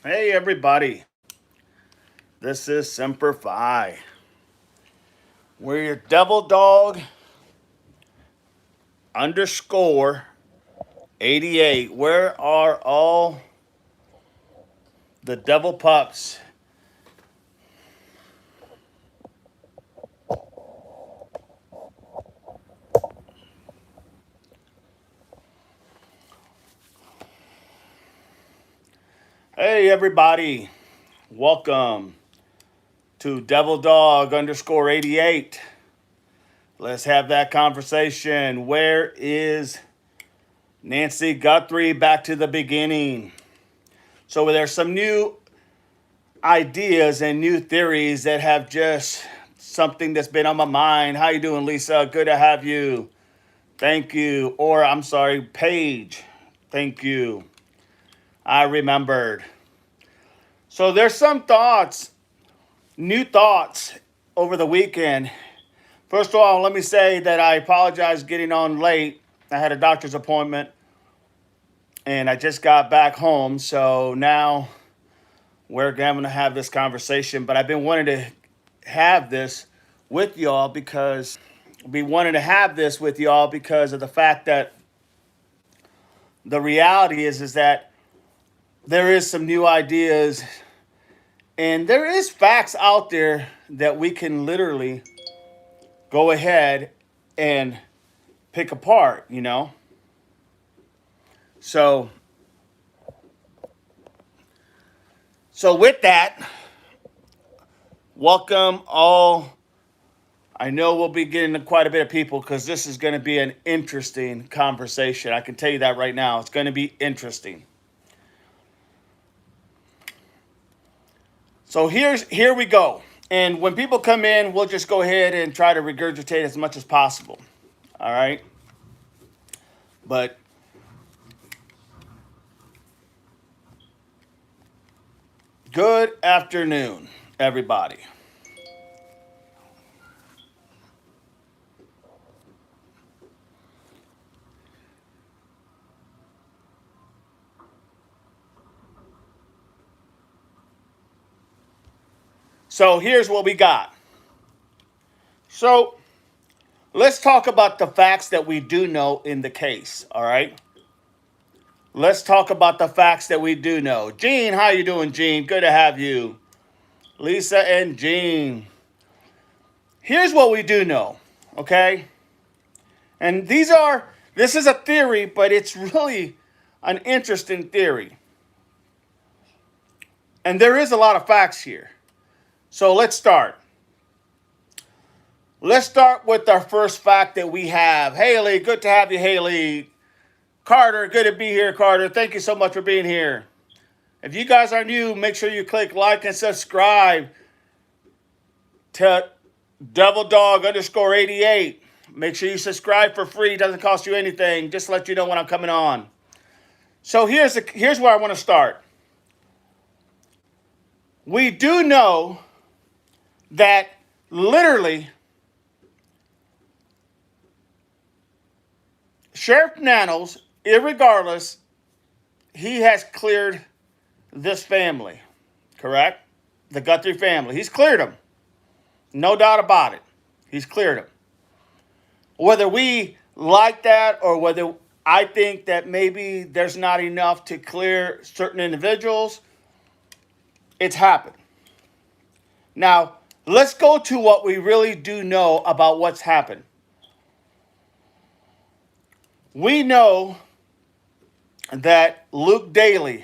Hey everybody, this is Semper Fi. We're your devil dog underscore 88. Where are all the devil pups? Hey everybody, welcome to devil dog underscore 88. Let's have that conversation. Where is Nancy Guthrie? Back to the beginning. So there's some new ideas and new theories that have just something that's been on my mind. How you doing, Lisa? Good to have you. Thank you. Or I'm sorry, Paige. Thank you. I remembered. So there's some thoughts, new thoughts over the weekend. First of all, let me say that I apologize getting on late. I had a doctor's appointment and I just got back home. So now we're going to have this conversation. But I've been wanting to have this with y'all because of the fact that the reality is that there is some new ideas and there is facts out there that we can literally go ahead and pick apart, you know? So with that, welcome all. I know we'll be getting to quite a bit of people because this is going to be an interesting conversation. I can tell you that right now. It's going to be interesting. So here we go. And when people come in, we'll just go ahead and try to regurgitate as much as possible. All right? But good afternoon, everybody. So here's what we got. So let's talk about the facts that we do know in the case, all right? Let's talk about the facts that we do know. Gene, how you doing, Gene? Good to have you. Lisa and Gene. Here's what we do know, okay? And this is a theory, but it's really an interesting theory. And there is a lot of facts here. So let's start. Let's start with our first fact that we have. Haley, good to have you, Haley. Carter, good to be here, Carter. Thank you so much for being here. If you guys are new, make sure you click like and subscribe to Devil Dog underscore 88. Make sure you subscribe for free. It doesn't cost you anything. Just to let you know when I'm coming on. So here's where I want to start. We do know that literally Sheriff Nanos, irregardless, he has cleared this family, correct? The Guthrie family. He's cleared them. No doubt about it. He's cleared them. Whether we like that or whether I think that maybe there's not enough to clear certain individuals, it's happened. Now, let's go to what we really do know about what's happened. We know that Luke Daly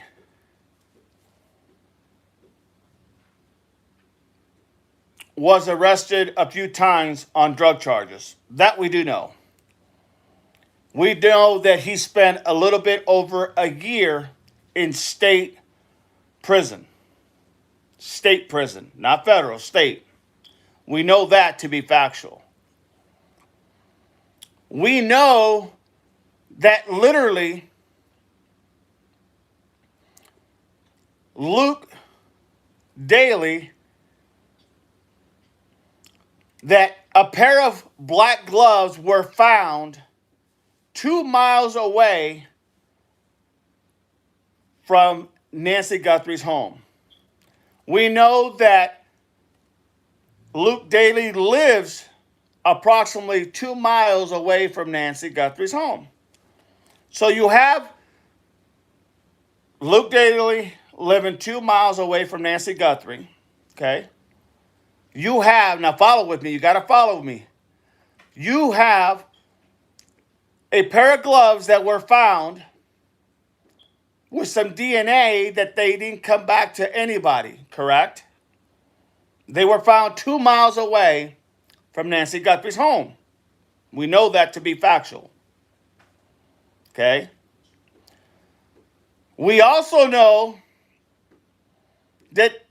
was arrested a few times on drug charges. That we do know. We know that he spent a little bit over a year in state prison. State prison, not federal, state. We know that to be factual. We know that literally Luke Daly, that a pair of black gloves were found 2 miles away from Nancy Guthrie's home. We know that Luke Daly lives approximately 2 miles away from Nancy Guthrie's home. So you have Luke Daly living 2 miles away from Nancy Guthrie. Okay? You have, now follow with me, you got to follow me. You have a pair of gloves that were found with some DNA that they didn't come back to anybody, correct? They were found 2 miles away from Nancy Guthrie's home. We know that to be factual. Okay? We also know that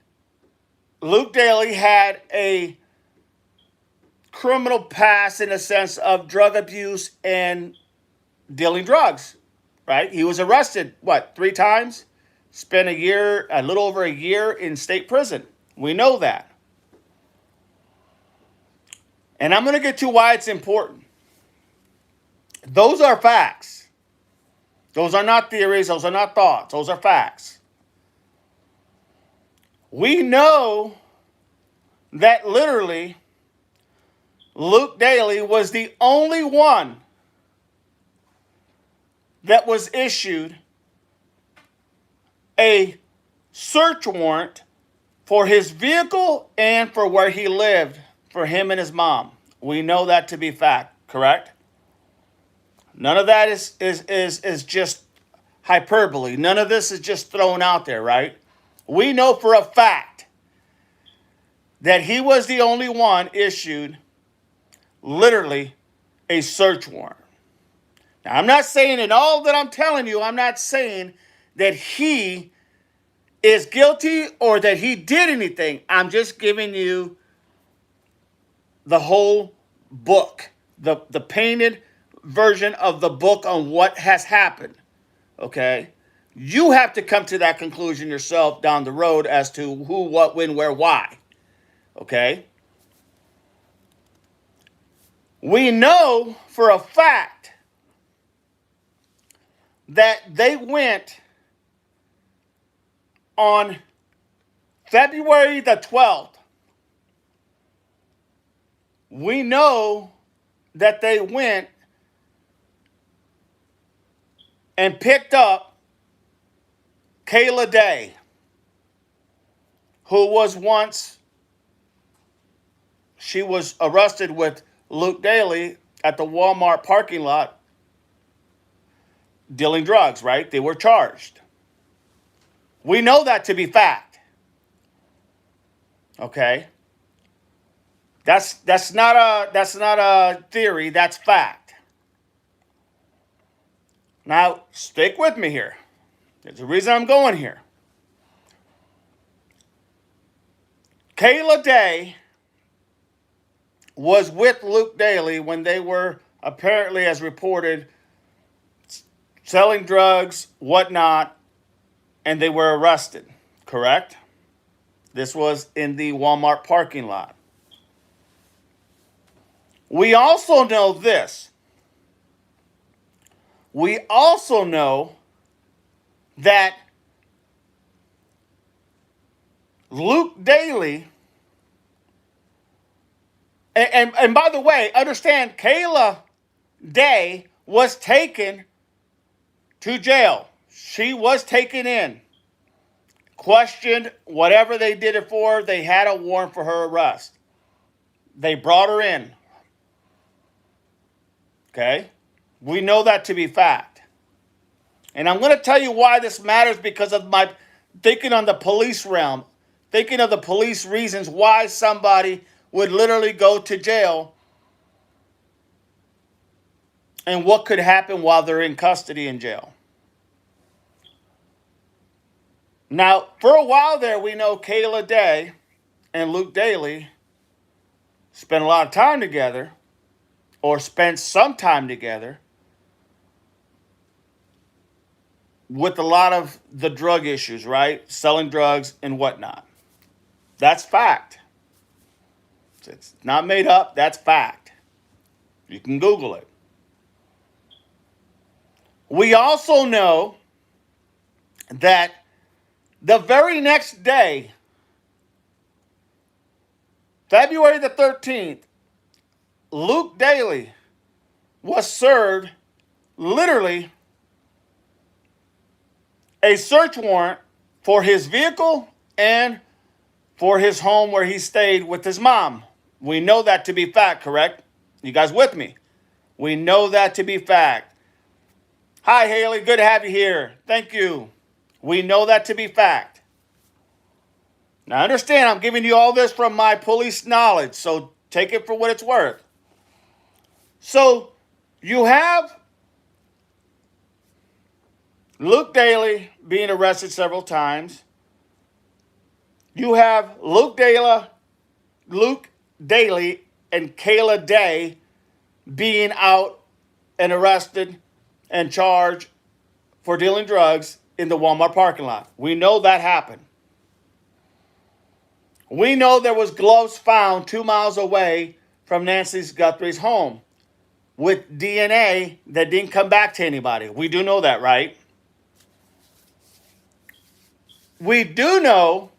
Luke Daly had a criminal past in the sense of drug abuse and dealing drugs, right? He was arrested, 3 times? Spent a little over a year in state prison. We know that. And I'm going to get to why it's important. Those are facts. Those are not theories. Those are not thoughts. Those are facts. We know that literally Luke Daly was the only one that was issued a search warrant for his vehicle and for where he lived, for him and his mom. We know that to be fact, correct? None of that is just hyperbole. None of this is just thrown out there, right? We know for a fact that he was the only one issued literally a search warrant. Now, I'm not saying in all that I'm telling you, I'm not saying that he is guilty or that he did anything. I'm just giving you the whole book, the painted version of the book on what has happened. Okay? You have to come to that conclusion yourself down the road as to who, what, when, where, why. Okay? We know for a fact that they went on February the 12th. We know that they went and picked up Kayla Day, who was once, she was arrested with Luke Daly at the Walmart parking lot dealing drugs, right? They were charged. We know that to be fact. Okay? That's not a theory, that's fact. Now, stick with me here. There's a reason I'm going here. Kayla Day was with Luke Daly when they were apparently, as reported, selling drugs, whatnot, and they were arrested, correct? This was in the Walmart parking lot. We also know this. We also know that Luke Daly, and by the way, understand Kayla Day was taken to jail. She was taken in, questioned, whatever they did it for, they had a warrant for her arrest. They brought her in. Okay? We know that to be fact. And I'm going to tell you why this matters because of my thinking on the police realm, thinking of the police reasons why somebody would literally go to jail and what could happen while they're in custody in jail. Now, for a while there, we know Kayla Day and Luke Daly spent a lot of time together, or spent some time together, with a lot of the drug issues, right? Selling drugs and whatnot. That's fact. It's not made up, that's fact. You can Google it. We also know that The very next day, February the 13th, Luke Daly was served literally a search warrant for his vehicle and for his home where he stayed with his mom. We know that to be fact, correct? You guys with me? We know that to be fact. Hi, Haley. Good to have you here. Thank you. We know that to be fact. Now, understand, I'm giving you all this from my police knowledge, so take it for what it's worth. So, you have Luke Daly being arrested several times. You have Luke Daly and Kayla Day being out and arrested and charged for dealing drugs in the Walmart parking lot. We know that happened. We know there was gloves found 2 miles away from Nancy Guthrie's home with DNA that didn't come back to anybody. We do know that, right? We do know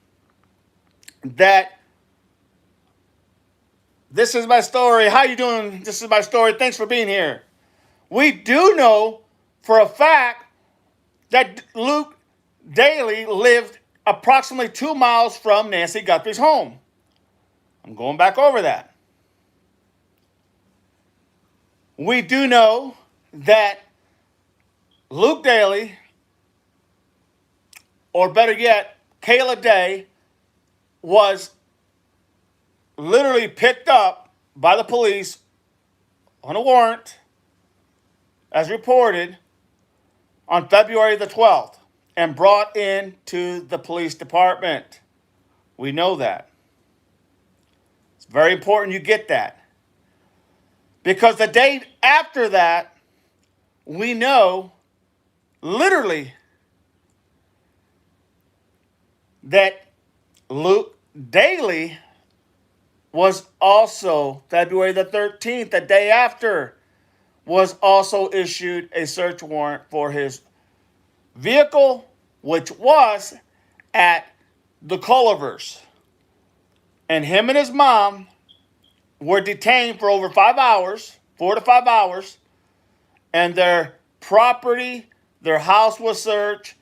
that this is my story. How you doing? This is my story. Thanks for being here. We do know for a fact that Luke Daly lived approximately 2 miles from Nancy Guthrie's home. I'm going back over that. We do know that Luke Daly, or better yet, Kayla Day, was literally picked up by the police on a warrant, as reported, on February the 12th and brought into the police department. We know that. It's very important you get that. Because the day after that, we know literally that Luke Daly was also, February the 13th, the day after, was also issued a search warrant for his vehicle, which was at the Cullivers. And him and his mom were detained for over 5 hours, 4 to 5 hours, and their property, their house was searched,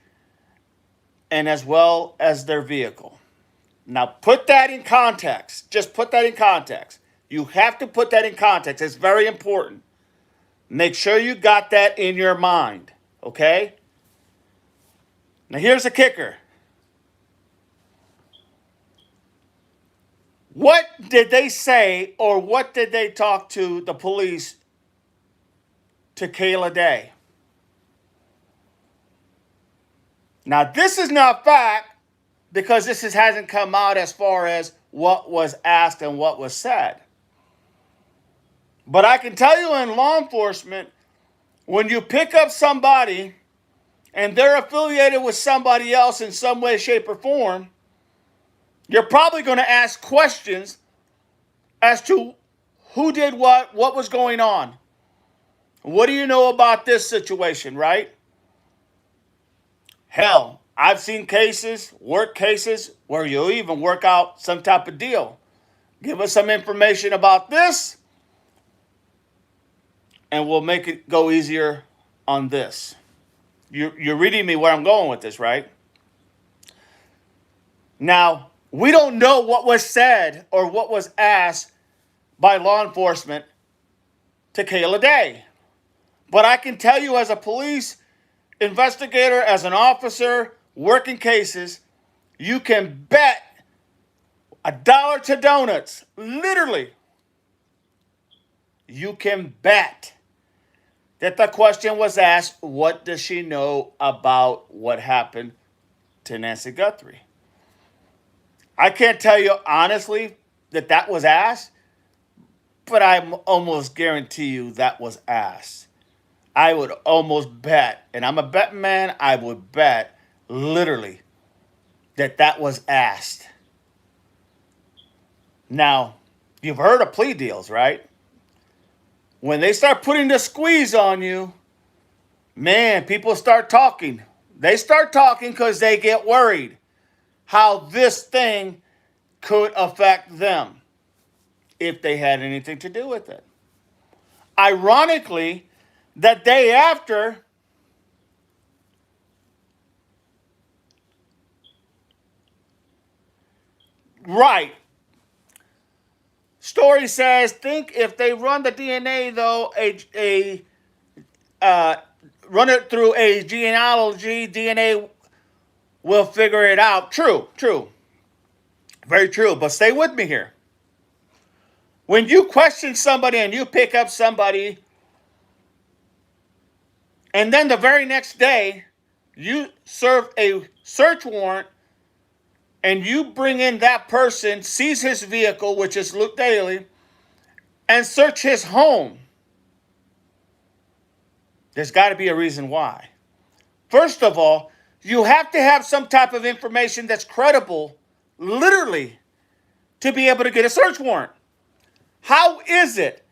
and as well as their vehicle. Now put that in context. Just put that in context. You have to put that in context. It's very important. Make sure you got that in your mind, okay? Now here's the kicker. What did they say, or what did they talk to the police to Kayla Day? Now this is not fact because this hasn't come out as far as what was asked and what was said. But I can tell you in law enforcement, when you pick up somebody and they're affiliated with somebody else in some way, shape, or form, you're probably going to ask questions as to who did what was going on. What do you know about this situation, right? Hell, I've seen cases, work cases, where you'll even work out some type of deal. Give us some information about this, and we'll make it go easier on this. You're reading me where I'm going with this, right? Now, we don't know what was said or what was asked by law enforcement to Kayla Day. But I can tell you as a police investigator, as an officer, working cases, you can bet $1 to donuts, literally, you can bet that the question was asked, what does she know about what happened to Nancy Guthrie? I can't tell you honestly that was asked, but I almost guarantee you that was asked. I would almost bet, and I'm a betting man, I would bet literally that was asked. Now, you've heard of plea deals, right? When they start putting the squeeze on you, man, people start talking. They start talking because they get worried. how this thing could affect them if they had anything to do with it. Ironically, the day after, right, story says, think if they run the DNA though, run it through a genealogy, DNA will figure it out. True, very true. But stay with me here. When you question somebody and you pick up somebody, and then the very next day you serve a search warrant and you bring in that person, seize his vehicle, which is Luke Daly, and search his home, there's got to be a reason why. First of all, you have to have some type of information that's credible, literally, to be able to get a search warrant. How is it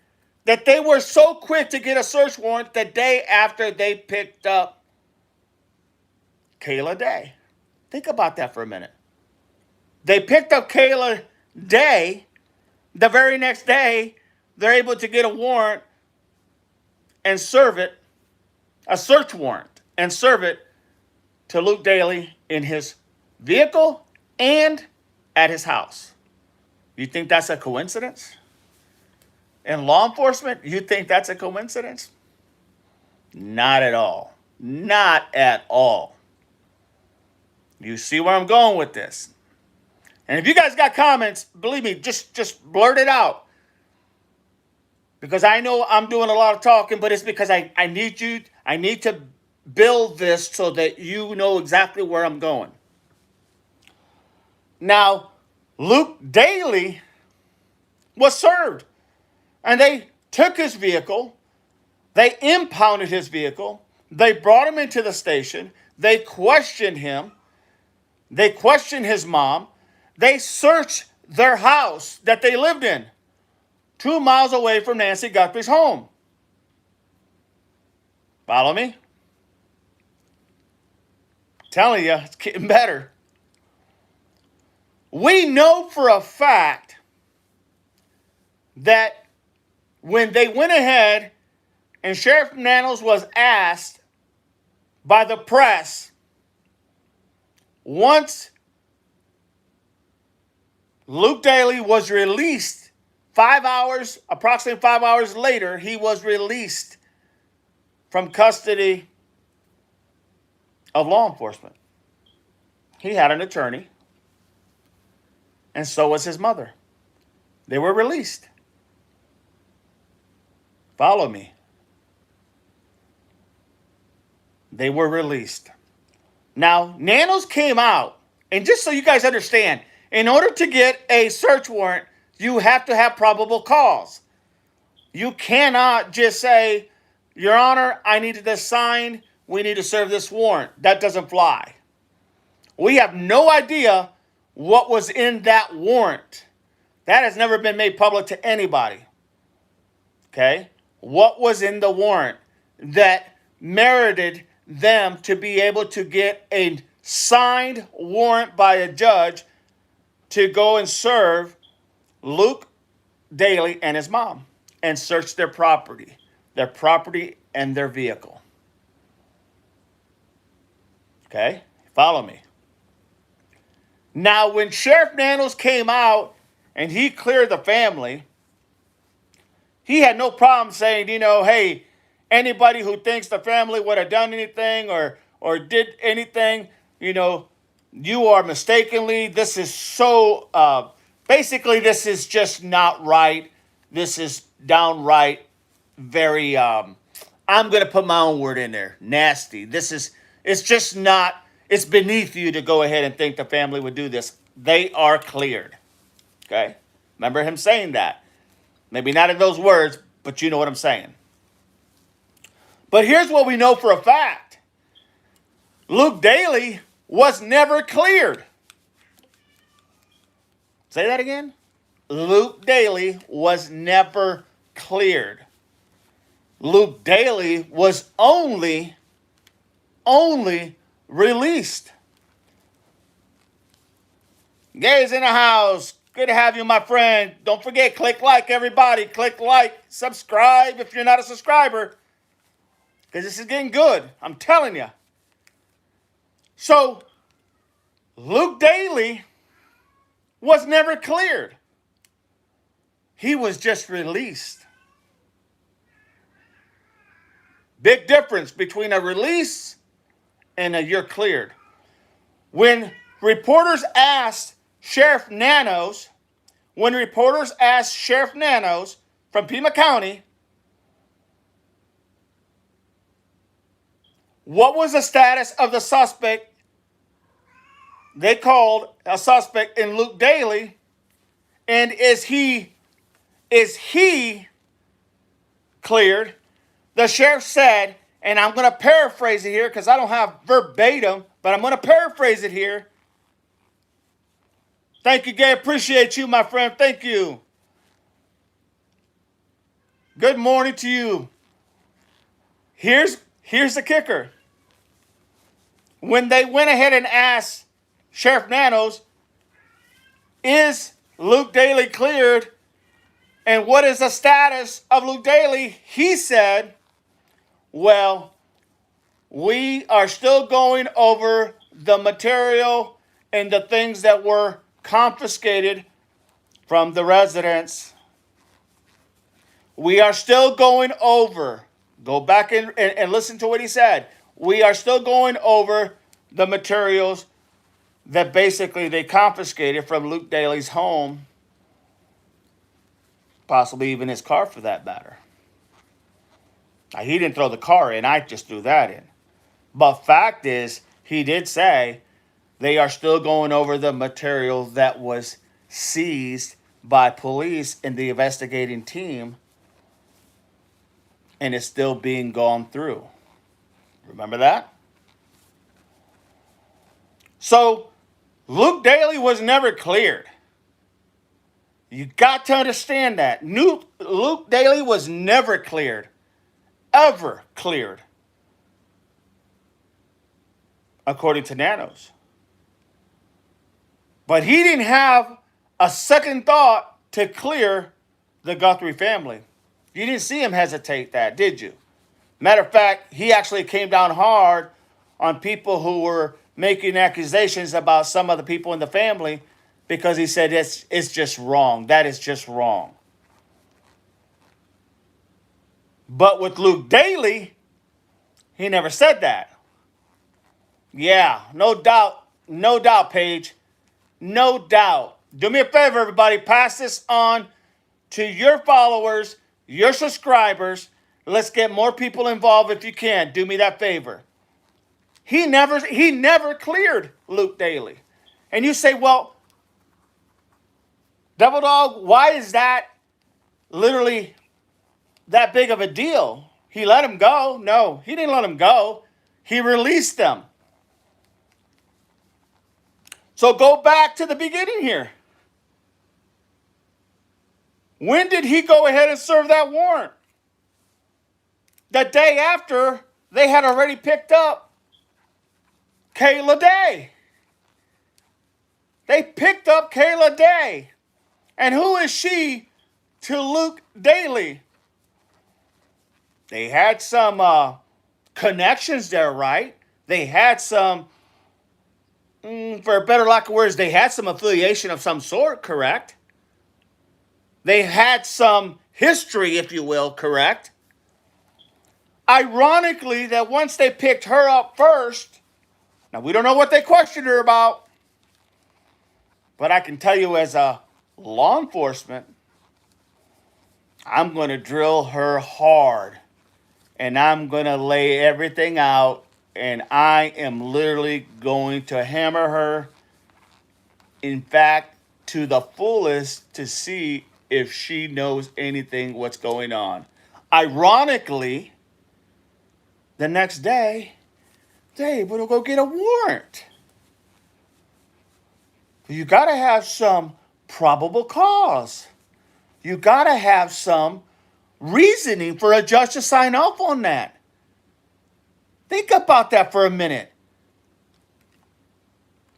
that they were so quick to get a search warrant the day after they picked up Kayla Day? Think about that for a minute. They picked up Kayla Day. The very next day, they're able to get a warrant and serve it, a search warrant, and serve it to Luke Daly in his vehicle and at his house. You think that's a coincidence? In law enforcement, you think that's a coincidence? Not at all. Not at all. You see where I'm going with this? And if you guys got comments, believe me, just blurt it out. Because I know I'm doing a lot of talking, but it's because I need to build this so that you know exactly where I'm going. Now, Luke Daly was served. And they took his vehicle, they impounded his vehicle, they brought him into the station, they questioned him, they questioned his mom, they searched their house that they lived in, 2 miles away from Nancy Guthrie's home. Follow me? I'm telling you, it's getting better. We know for a fact that when they went ahead and Sheriff Nanos was asked by the press, once Luke Daly was released, approximately 5 hours later, he was released from custody of law enforcement. He had an attorney, and so was his mother. They were released. Follow me. They were released. Now, Nanos came out, and just so you guys understand, in order to get a search warrant, you have to have probable cause. You cannot just say, Your Honor, I need this signed. We need to serve this warrant. That doesn't fly. We have no idea what was in that warrant. That has never been made public to anybody. Okay? What was in the warrant that merited them to be able to get a signed warrant by a judge to go and serve Luke Daly and his mom and search their property and their vehicle. Okay? Follow me. Now, when Sheriff Nanos came out and he cleared the family, he had no problem saying, hey, anybody who thinks the family would have done anything or did anything, you are mistakenly. This is so, basically, this is just not right. This is downright very, I'm going to put my own word in there, nasty. It's just not, it's beneath you to go ahead and think the family would do this. They are cleared. Okay? Remember him saying that. Maybe not in those words, but you know what I'm saying. But here's what we know for a fact. Luke Daly was never cleared. Say that again. Luke Daly was never cleared. Luke Daly was only released. Gays in the house. Good to have you, my friend. Don't forget, click like, everybody. Click like. Subscribe if you're not a subscriber. Because this is getting good. I'm telling you. So, Luke Daly was never cleared. He was just released. Big difference between a release and a you're cleared. When reporters asked Sheriff Nanos from Pima County, what was the status of the suspect? They called a suspect in Luke Daly, and is he cleared? The sheriff said, and I'm going to paraphrase it here because I don't have verbatim, but I'm going to paraphrase it here. Thank you, Gay. Appreciate you, my friend. Thank you. Good morning to you. Here's the kicker. When they went ahead and asked Sheriff Nanos, is Luke Daly cleared? And what is the status of Luke Daly? He said, well, we are still going over the material and the things that were confiscated from the residents. We are still going over. Go back and listen to what he said. We are still going over the materials that basically they confiscated from Luke Daly's home, possibly even his car for that matter. Now, he didn't throw the car in, I just threw that in. But fact is, he did say they are still going over the material that was seized by police and the investigating team, and it's still being gone through. Remember that? So, Luke Daly was never cleared. You got to understand that. Luke Daly was never cleared. Ever cleared. According to Nanos. But he didn't have a second thought to clear the Guthrie family. You didn't see him hesitate that, did you? Matter of fact, he actually came down hard on people who were making accusations about some of the people in the family because he said it's just wrong. That is just wrong. But with Luke Daly, he never said that. Yeah, no doubt, Paige. No doubt. Do me a favor, everybody. Pass this on to your followers, your subscribers. Let's get more people involved if you can. Do me that favor. He never cleared Luke Daly. And you say, well, Devil Dog, why is that literally that big of a deal? He let him go. No, he didn't let him go. He released them. So go back to the beginning here. When did he go ahead and serve that warrant? The day after they had already picked up Kayla Day. They picked up Kayla Day. And who is she to Luke Daly? They had some connections there, right? They had some, for a better lack of words, they had some affiliation of some sort, correct? They had some history, if you will, correct? Ironically, that once they picked her up first, now we don't know what they questioned her about, but I can tell you as a law enforcement, I'm going to drill her hard, and I'm going to lay everything out, and I am literally going to hammer her, in fact, to the fullest to see if she knows anything what's going on. Ironically, the next day, they're able to go get a warrant. You got to have some probable cause. You got to have some reasoning for a judge to sign off on that. Think about that for a minute.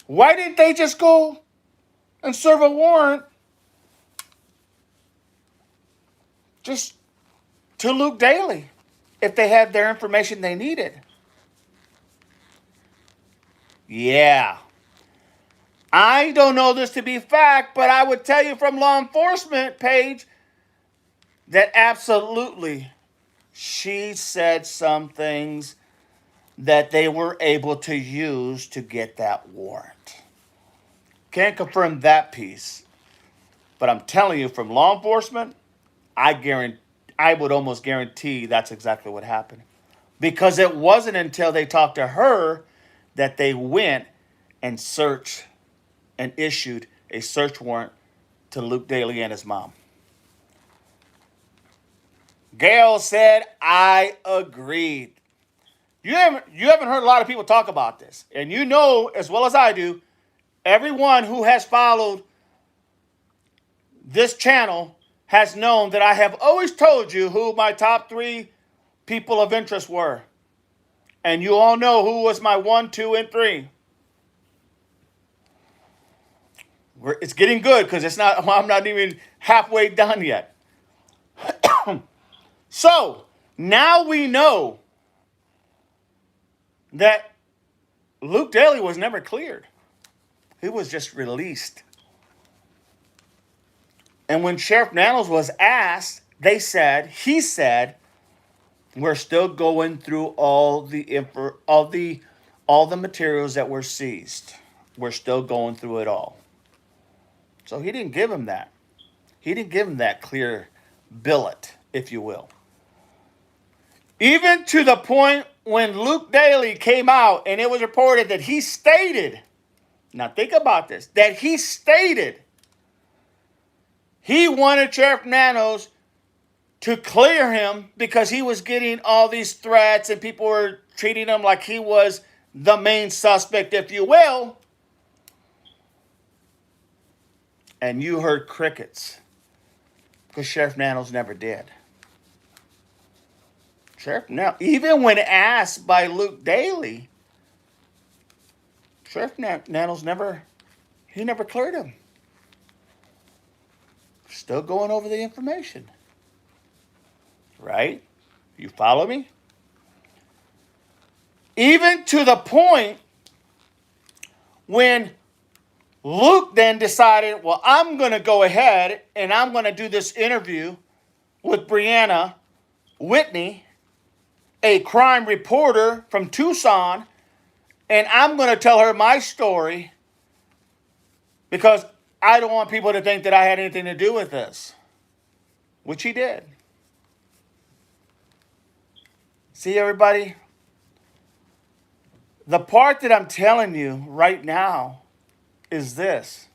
Why didn't they just go and serve a warrant just to Luke Daly if they had their information they needed. Yeah. I don't know this to be fact, but I would tell you from law enforcement page that absolutely she said some things that they were able to use to get that warrant. Can't confirm that piece, but I'm telling you from law enforcement, I would almost guarantee that's exactly what happened. Because it wasn't until they talked to her that they went and searched and issued a search warrant to Luke Daly and his mom. Gail said, I agreed. You haven't heard a lot of people talk about this. And you know as well as I do, everyone who has followed this channel has known that I have always told you who my top 3 people of interest were. And you all know who was my 1, 2, and 3. It's getting good because I'm not even halfway done yet. So, now we know that Luke Daly was never cleared. He was just released. And when Sheriff Nanos was asked, he said, we're still going through all the materials that were seized. We're still going through it all. So he didn't give him that. He didn't give him that clear billet, if you will. Even to the point when Luke Daly came out and it was reported that he stated, now think about this, that he stated he wanted Sheriff Nanos to clear him because he was getting all these threats and people were treating him like he was the main suspect, if you will. And you heard crickets because Sheriff Nanos never did. Even when asked by Luke Daly, Sheriff Nanos never cleared him. Still going over the information. Right? You follow me? Even to the point when Luke then decided, well, I'm going to go ahead and I'm going to do this interview with Brianna Whitney, a crime reporter from Tucson, and I'm going to tell her my story because I don't want people to think that I had anything to do with this, which he did. See, everybody? The part that I'm telling you right now is this.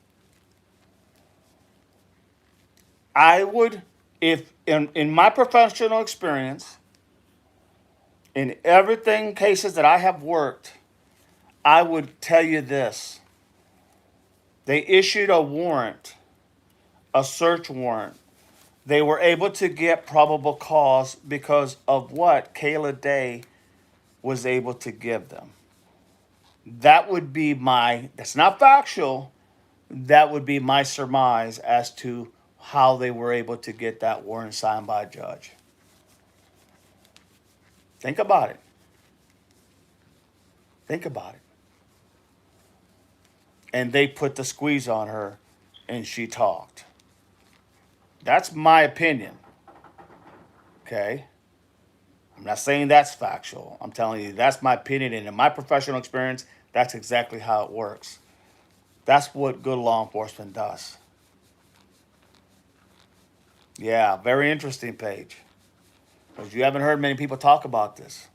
I would, if in my professional experience, in everything cases that I have worked, I would tell you this. They issued a warrant, a search warrant. They were able to get probable cause because of what Kayla Day was able to give them. That would be that's not factual, that would be my surmise as to how they were able to get that warrant signed by a judge. Think about it. Think about it. And they put the squeeze on her and she talked. That's my opinion. Okay? I'm not saying that's factual. I'm telling you that's my opinion, and in my professional experience, that's exactly how it works. That's what good law enforcement does. Yeah, very interesting page. Because you haven't heard many people talk about this.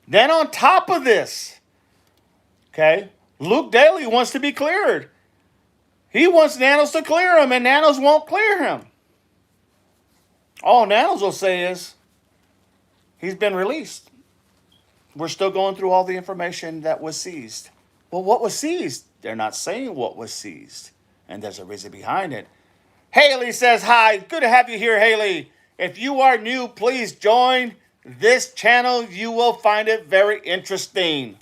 Then on top of this, okay, Luke Daly wants to be cleared. He wants Nanos to clear him, and Nanos won't clear him. All Nanos will say is, he's been released. We're still going through all the information that was seized. Well, what was seized? They're not saying what was seized. And there's a reason behind it. Haley says, hi, good to have you here, Haley. If you are new, please join this channel. You will find it very interesting.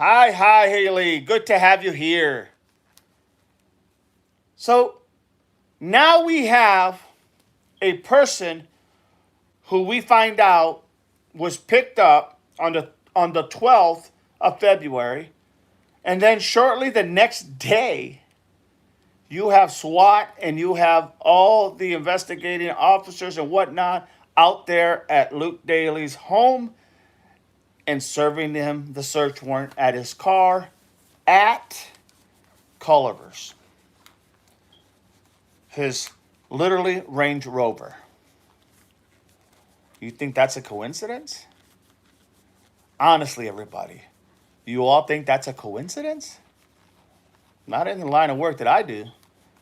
Hi, Haley. Good to have you here. So now we have a person who we find out was picked up on the 12th of February, and then shortly the next day, you have SWAT and you have all the investigating officers and whatnot out there at Luke Daly's home and serving him the search warrant at his car at Culver's, his literally Range Rover. You think that's a coincidence? Honestly, everybody, you all think that's a coincidence? Not in the line of work that I do.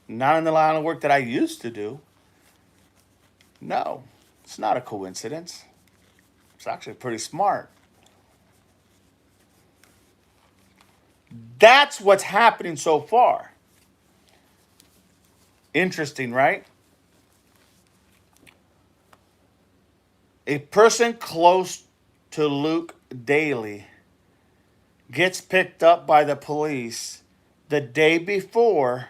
Not in the line of work that I used to do. No, it's not a coincidence. It's actually pretty smart. That's what's happening so far. Interesting, right? A person close to Luke Daly gets picked up by the police the day before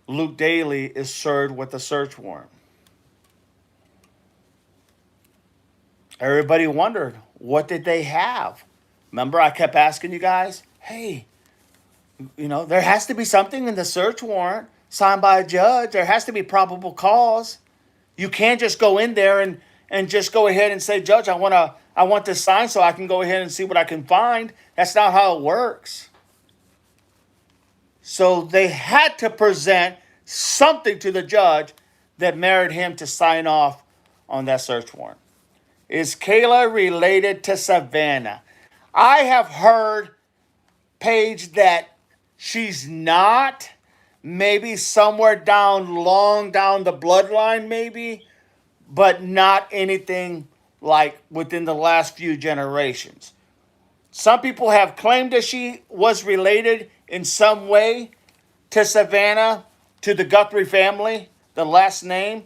Luke Daly is served with a search warrant. Everybody wondered, what did they have? Remember, I kept asking you guys, hey, there has to be something in the search warrant signed by a judge. There has to be probable cause. You can't just go in there and just go ahead and say, Judge, I want this signed so I can go ahead and see what I can find. That's not how it works. So they had to present something to the judge that merited him to sign off on that search warrant. Is Kayla related to Savannah? I have heard, Paige, that she's not. Maybe somewhere long down the bloodline, maybe, but not anything like within the last few generations. Some people have claimed that she was related in some way to Savannah, to the Guthrie family, the last name.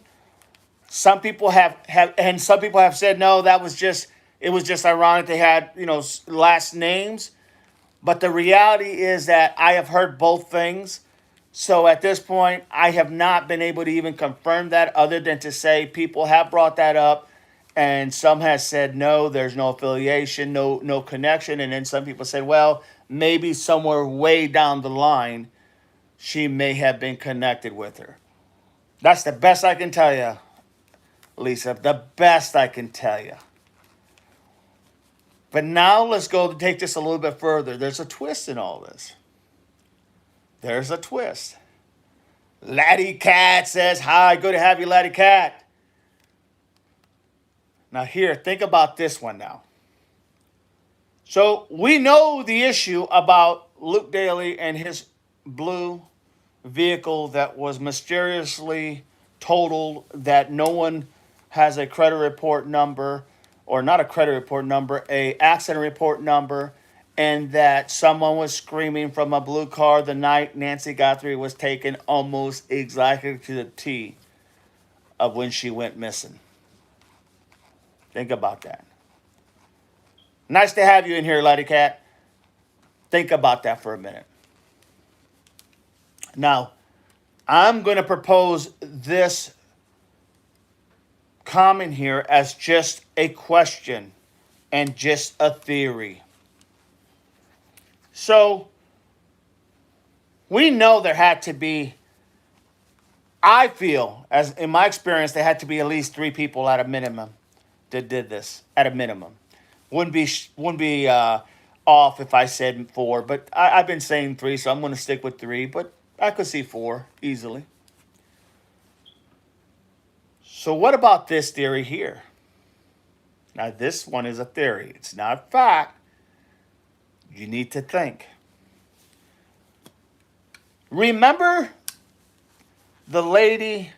Some people have and some people have said no, it was just ironic they had, last names. But the reality is that I have heard both things. So at this point, I have not been able to even confirm that, other than to say people have brought that up, and some has said no, there's no affiliation, no connection, and then some people said, well, maybe somewhere way down the line, she may have been connected with her. That's the best I can tell you, Lisa. The best I can tell you. But now let's go to take this a little bit further. There's a twist in all this. There's a twist. Laddie Cat says, hi, good to have you, Laddie Cat. Now here, think about this one now. So we know the issue about Luke Daly and his blue vehicle that was mysteriously totaled, that no one has a credit report number, or not a credit report number, a accident report number, and that someone was screaming from a blue car the night Nancy Guthrie was taken, almost exactly to the T of when she went missing. Think about that. Nice to have you in here, Laddie Cat. Think about that for a minute. Now, I'm going to propose this comment here as just a question and just a theory. So, we know there had to be, I feel, as in my experience, there had to be at least 3 people at a minimum that did this, at a minimum. Wouldn't be off if I said 4, but I've been saying 3, so I'm going to stick with 3, but I could see 4 easily. So what about this theory here? Now, this one is a theory. It's not fact. You need to think. Remember the lady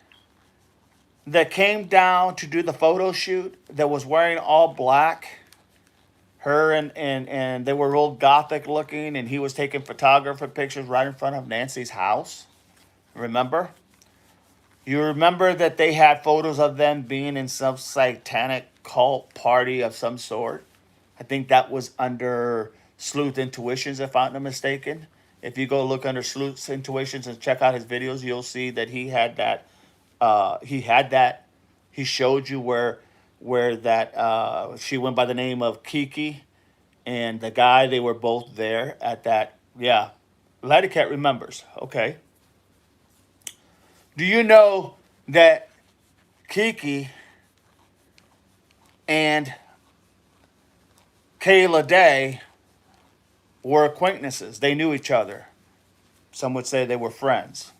that came down to do the photo shoot that was wearing all black? Her and they were real gothic looking, and he was taking photographer pictures right in front of Nancy's house. Remember? You remember that they had photos of them being in some satanic cult party of some sort? I think that was under Sleuth Intuitions, if I'm not mistaken. If you go look under Sleuth Intuitions and check out his videos, you'll see that he had that. He had that. He showed you where that she went by the name of Kiki, and the guy, they were both there at that. Yeah, Cat remembers. Okay. Do you know that Kiki and Kayla Day were acquaintances? They knew each other. Some would say they were friends.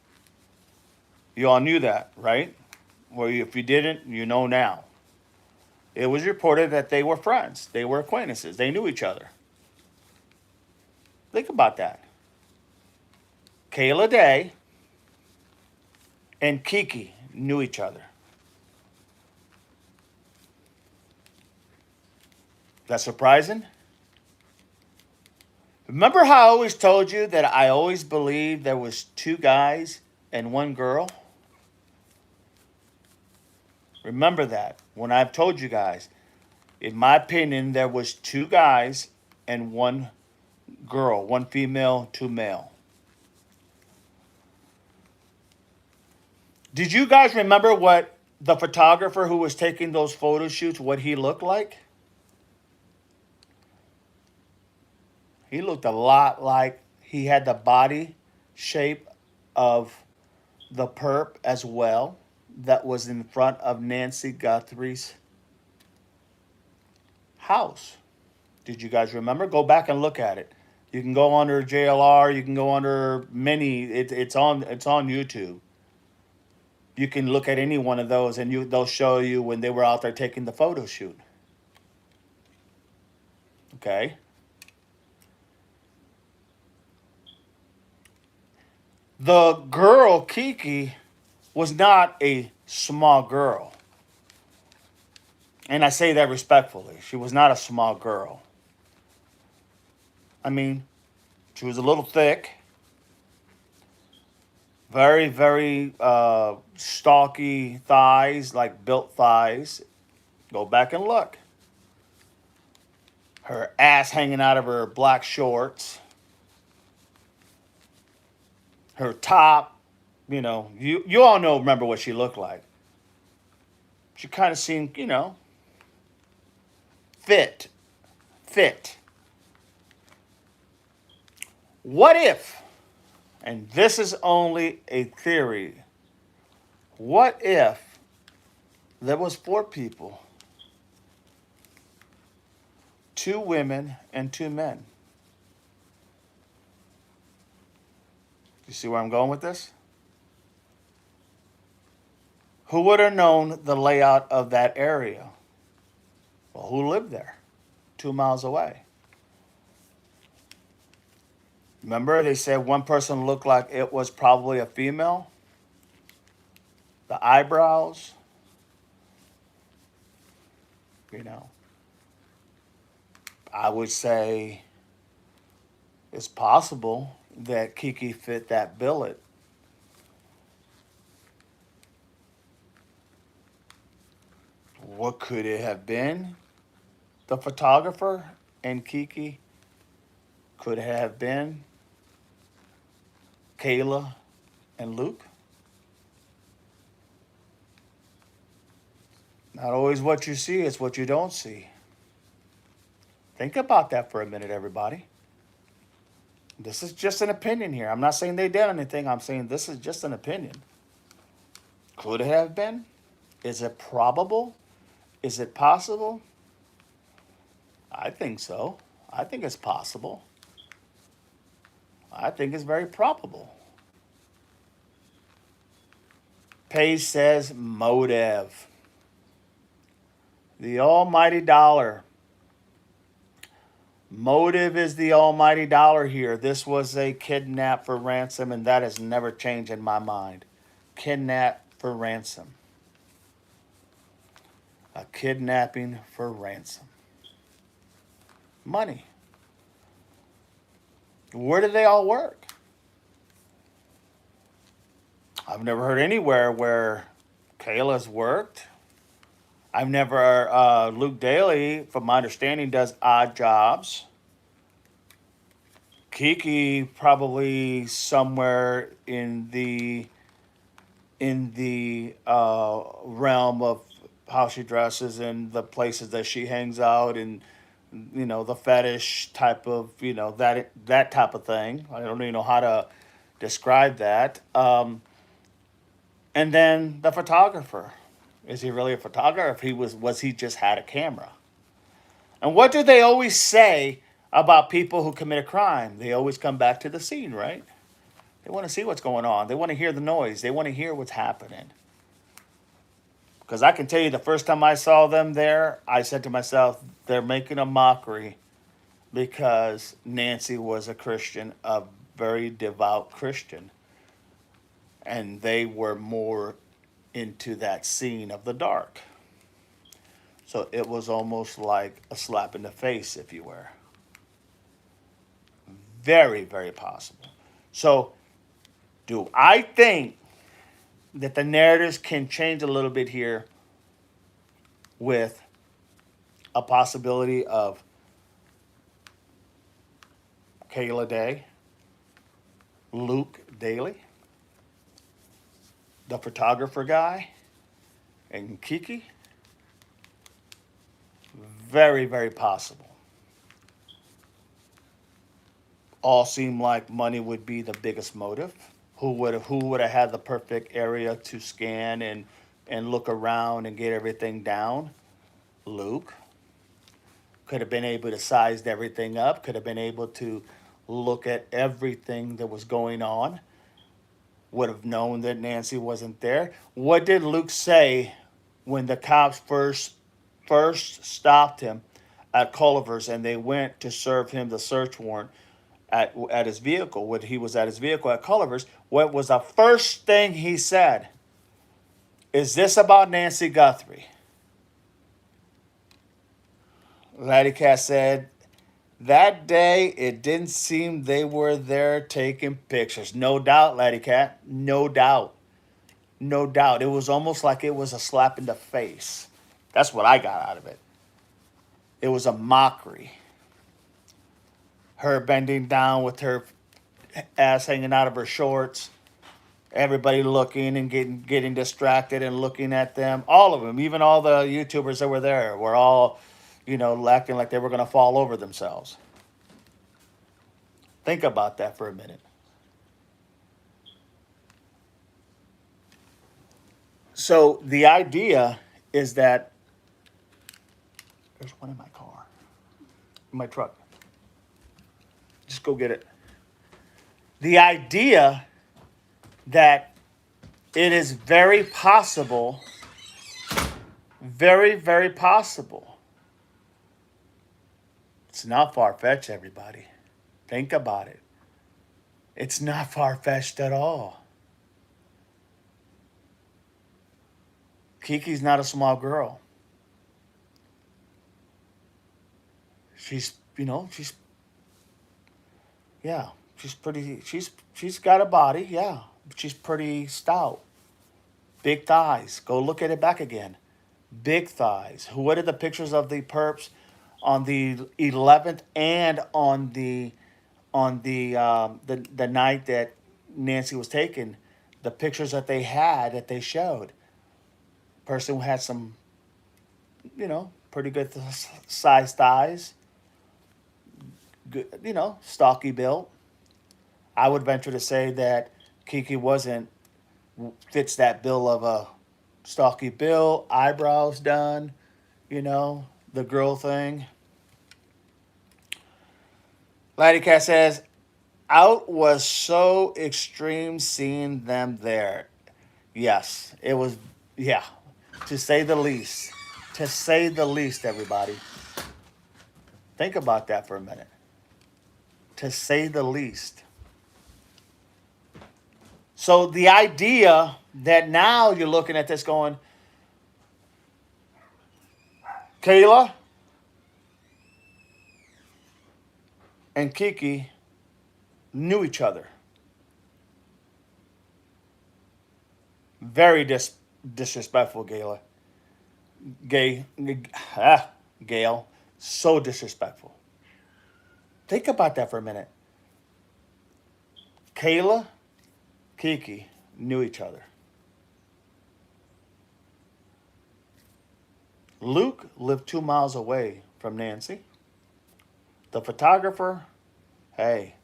You all knew that, right? Well, if you didn't, you know now. It was reported that they were friends. They were acquaintances. They knew each other. Think about that. Kayla Day and Kiki knew each other. That's surprising? Remember how I always told you that I always believed there was two guys and one girl? Remember that when I've told you guys, in my opinion, there was two guys and one girl, one female, two male. Did you guys remember what the photographer who was taking those photo shoots, what he looked like? He looked a lot like he had the body shape of the perp as well that was in front of Nancy Guthrie's house. Did you guys remember? Go back and look at it. You can go under JLR. You can go under many. It's on YouTube. You can look at any one of those, and they'll show you when they were out there taking the photo shoot. Okay. The girl Kiki was not a small girl, and I say that respectfully. She was not a small girl. I mean, she was a little thick, very, very stocky thighs, like built thighs. Go back and look. Her ass hanging out of her black shorts. Her top, you all know, remember what she looked like. She kind of seemed, fit. Fit. What if, and this is only a theory, what if there was four people, two women and two men? You see where I'm going with this? Who would have known the layout of that area? Well, who lived there? 2 miles away. Remember, they said one person looked like it was probably a female? The eyebrows, I would say it's possible that Kiki fit that billet. What could it have been? The photographer and Kiki? Could it have been Kayla and Luke? Not always what you see, it's what you don't see. Think about that for a minute, everybody. This is just an opinion here. I'm not saying they did anything. I'm saying this is just an opinion. Could it have been? Is it probable? Is it possible? I think so. I think it's possible. I think it's very probable. Page says motive. The almighty dollar. Motive is the almighty dollar here. This was a kidnap for ransom, and that has never changed in my mind. Kidnap for ransom. A kidnapping for ransom. Money. Where do they all work? I've never heard anywhere where Kayla's worked. I've never, Luke Daly, from my understanding, does odd jobs. Kiki probably somewhere in the realm of how she dresses and the places that she hangs out and the fetish type of that type of thing. I don't even know how to describe that. And then the photographer. Is he really a photographer? If was he just had a camera? And what do they always say about people who commit a crime? They always come back to the scene, right? They want to see what's going on. They want to hear the noise. They want to hear what's happening. Because I can tell you the first time I saw them there, I said to myself, they're making a mockery because Nancy was a Christian, a very devout Christian. And they were more into that scene of the dark. So it was almost like a slap in the face, if you were. Very, very possible. So, do I think that the narratives can change a little bit here with a possibility of Kayla Day, Luke Daly, the photographer guy, and Kiki? Very, very possible. All seem like money would be the biggest motive. Who would have had the perfect area to scan and look around and get everything down? Luke. Could have been able to size everything up, could have been able to look at everything that was going on, would have known that Nancy wasn't there. What did Luke say when the cops first stopped him at Culliver's and they went to serve him the search warrant at his vehicle? When he was at his vehicle at Culliver's, what was the first thing he said? Is this about Nancy Guthrie? Laddie Cat said, that day it didn't seem they were there taking pictures. No doubt, Laddie Cat. No doubt. No doubt. It was almost like it was a slap in the face. That's what I got out of it. It was a mockery. Her bending down with her ass hanging out of her shorts. Everybody looking and getting distracted and looking at them. All of them, even all the YouTubers that were there, were all, acting like they were going to fall over themselves. Think about that for a minute. So the idea is that there's one in my car, in my truck. Just go get it. The idea that it is very possible, very, very possible. It's not far-fetched, everybody. Think about it. It's not far-fetched at all. Kiki's not a small girl. She's pretty, she's got a body, yeah. She's pretty stout. Big thighs. Go look at it back again. Big thighs. What are the pictures of the perps on the 11th and on the night that Nancy was taken? The pictures that they showed. Person who had some, pretty good size thighs. Good, stocky built. I would venture to say that Kiki fits that bill of a stocky build, eyebrows done, the girl thing. Laddie Cat says, out was so extreme seeing them there. Yes, it was, yeah, to say the least. To say the least, everybody. Think about that for a minute. To say the least. So the idea that now you're looking at this going, Kayla and Kiki knew each other. Very disrespectful, Kayla. Gay, Gail, so disrespectful. Think about that for a minute. Kayla, Kiki knew each other. Luke lived 2 miles away from Nancy. The photographer, hey,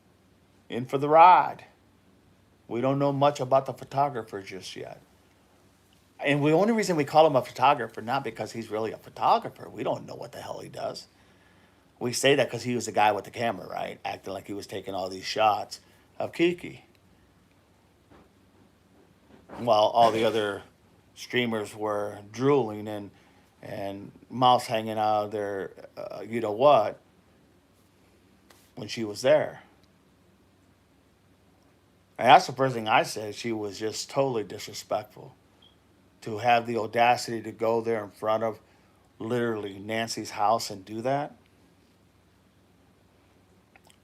in for the ride. We don't know much about the photographer just yet. And the only reason we call him a photographer, not because he's really a photographer. We don't know what the hell he does. We say that because he was the guy with the camera, right? Acting like he was taking all these shots of Kiki. While all the other streamers were drooling and mouths hanging out of their, you know what, when she was there. And that's the first thing I said. She was just totally disrespectful. To have the audacity to go there in front of literally Nancy's house and do that,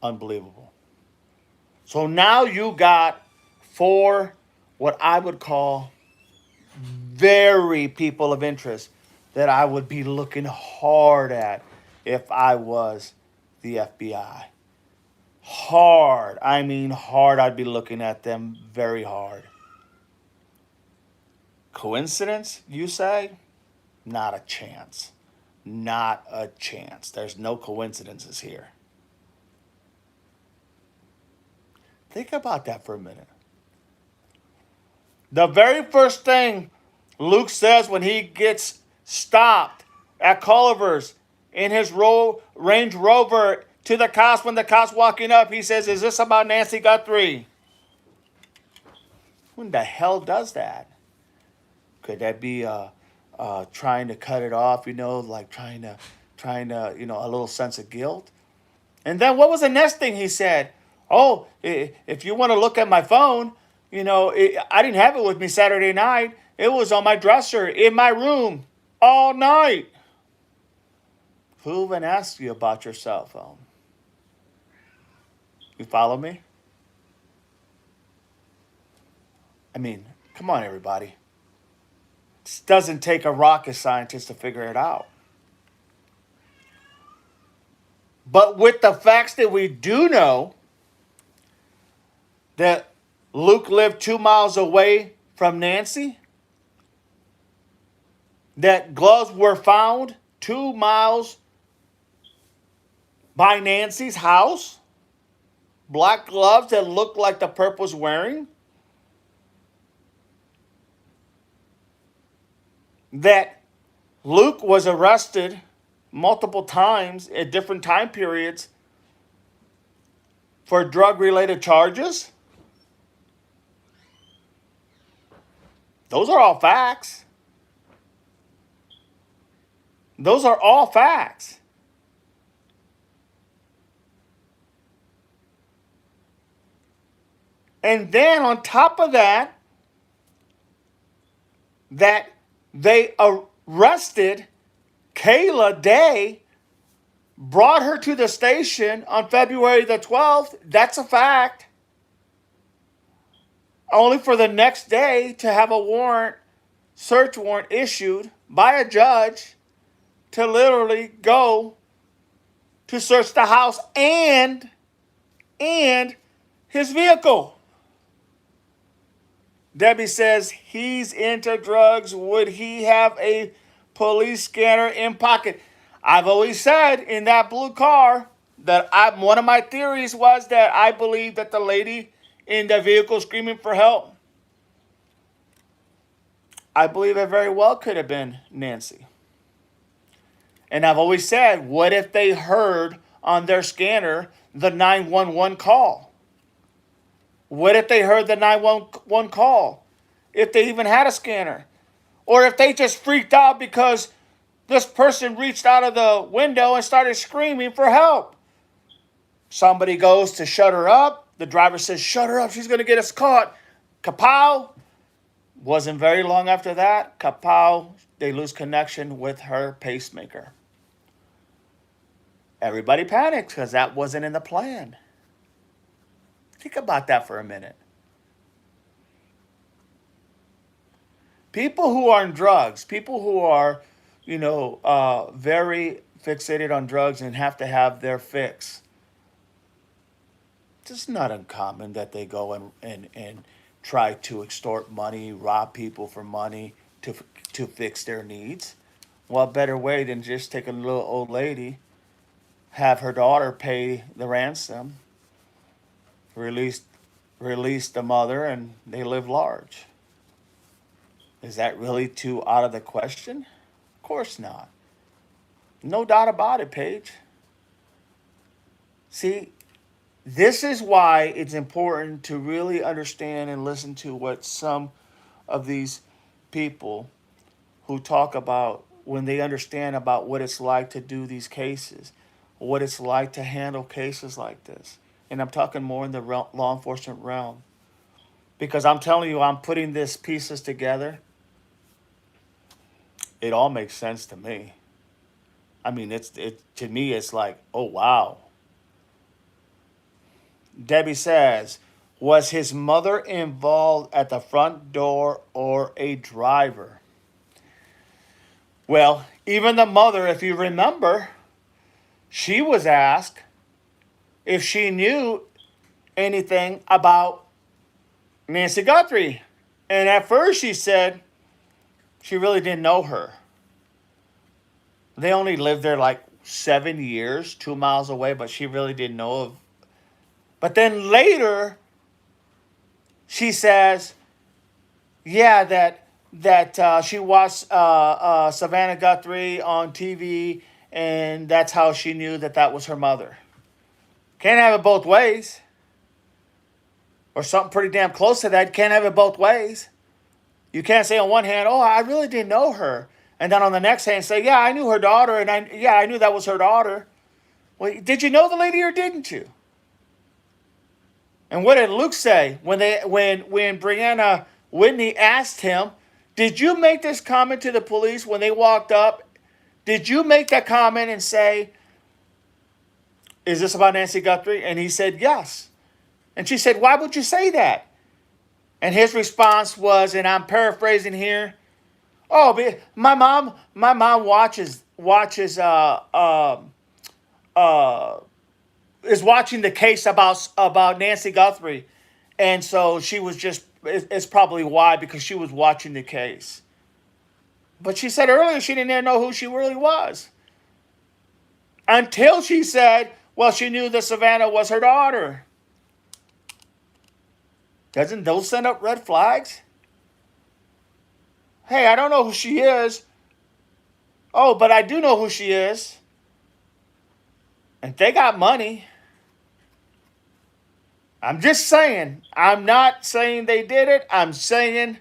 unbelievable. So now you got four what I would call very people of interest that I would be looking hard at if I was the FBI. Hard. I mean hard. I'd be looking at them very hard. Coincidence, you say? Not a chance. Not a chance. There's no coincidences here. Think about that for a minute. The very first thing Luke says when he gets stopped at Culver's in his Range Rover to the cops, when the cops walking up, he says, "Is this about Nancy Guthrie?" Who in the hell does that? Could that be trying to cut it off, like trying to, a little sense of guilt? And then what was the next thing he said? "Oh, if you want to look at my phone, I didn't have it with me Saturday night. It was on my dresser in my room all night." Who even asked you about your cell phone? You follow me? I mean, come on, everybody. It doesn't take a rocket scientist to figure it out. But with the facts that we do know, that Luke lived 2 miles away from Nancy, that gloves were found 2 miles by Nancy's house, black gloves that looked like the perp was wearing, that Luke was arrested multiple times at different time periods for drug-related charges. Those are all facts. Those are all facts. And then on top of that, that they arrested Kayla Day, brought her to the station on February the 12th. That's a fact. Only for the next day to have a search warrant issued by a judge to literally go to search the house and his vehicle. Debbie says he's into drugs. Would he have a police scanner in pocket? I've always said in that blue car that one of my theories was that I believe that the lady in the vehicle screaming for help, I believe it very well could have been Nancy. And I've always said, what if they heard on their scanner the 911 call? What if they heard the 911 call? If they even had a scanner? Or if they just freaked out because this person reached out of the window and started screaming for help. Somebody goes to shut her up. The driver says, "Shut her up. She's going to get us caught." Kapow. Wasn't very long after that. Kapow. They lose connection with her pacemaker. Everybody panics because that wasn't in the plan. Think about that for a minute. People who are on drugs, people who are, very fixated on drugs and have to have their fix. It's not uncommon that they go and try to extort money, rob people for money to to fix their needs. What better way than just take a little old lady, have her daughter pay the ransom, release release the mother, and they live large. Is that really too out of the question? Of course not. No doubt about it, Paige. See, this is why it's important to really understand and listen to what some of these people who talk about when they understand about what it's like to do these cases, what it's like to handle cases like this. And I'm talking more in the law enforcement realm. Because I'm telling you, I'm putting these pieces together. It all makes sense to me. I mean, it to me, it's like, oh wow. Debbie says, was his mother involved at the front door or a driver? Well, even the mother, if you remember, she was asked if she knew anything about Nancy Guthrie. And at first she said she really didn't know her. They only lived there like 7 years, 2 miles away, but she really didn't know of. But then later, she says, yeah, that she watched Savannah Guthrie on TV, and that's how she knew that that was her mother. Can't have it both ways. Or something pretty damn close to that. Can't have it both ways. You can't say on one hand, oh, I really didn't know her. And then on the next hand say, yeah, I knew her daughter, and I knew that was her daughter. Well, did you know the lady or didn't you? And what did Luke say when Brianna Whitney asked him, did you make this comment to the police when they walked up? Did you make that comment and say, is this about Nancy Guthrie? And he said, yes. And she said, why would you say that? And his response was, and I'm paraphrasing here, oh, my mom watches is watching the case about Nancy Guthrie, and so she was just, it's probably why, because she was watching the case. But she said earlier she didn't even know who she really was until she said, well, she knew that Savannah was her daughter. Doesn't those send up red flags? Hey, I don't know who she is. Oh, but I do know who she is. And they got money. I'm just saying. I'm not saying they did it. I'm saying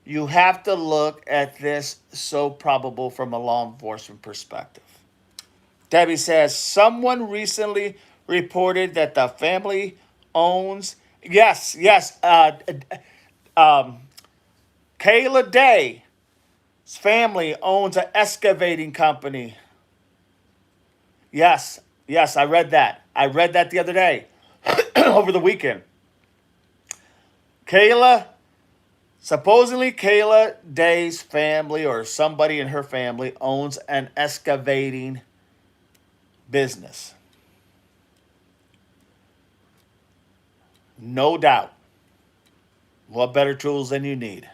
you have to look at this so probable from a law enforcement perspective. Debbie says, someone recently reported that the family owns, yes, Kayla Day's family owns an excavating company. Yes, I read that. I read that the other day, over the weekend. Supposedly Kayla Day's family or somebody in her family owns an excavating business. No doubt. What better tools than you need?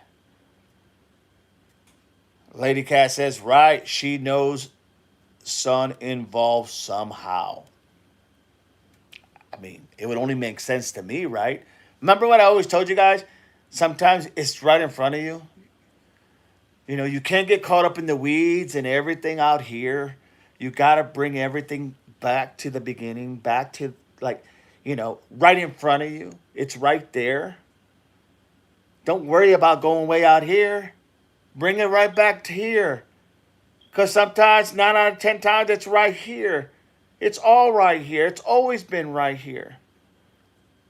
Lady Cat says, right, she knows son involved somehow. I mean, it would only make sense to me, right? Remember what I always told you guys? Sometimes it's right in front of you. You can't get caught up in the weeds and everything out here. You got to bring everything back to the beginning, back to right in front of you. It's right there. Don't worry about going way out here. Bring it right back to here. Because sometimes, 9 out of 10 times, it's right here. It's all right here. It's always been right here.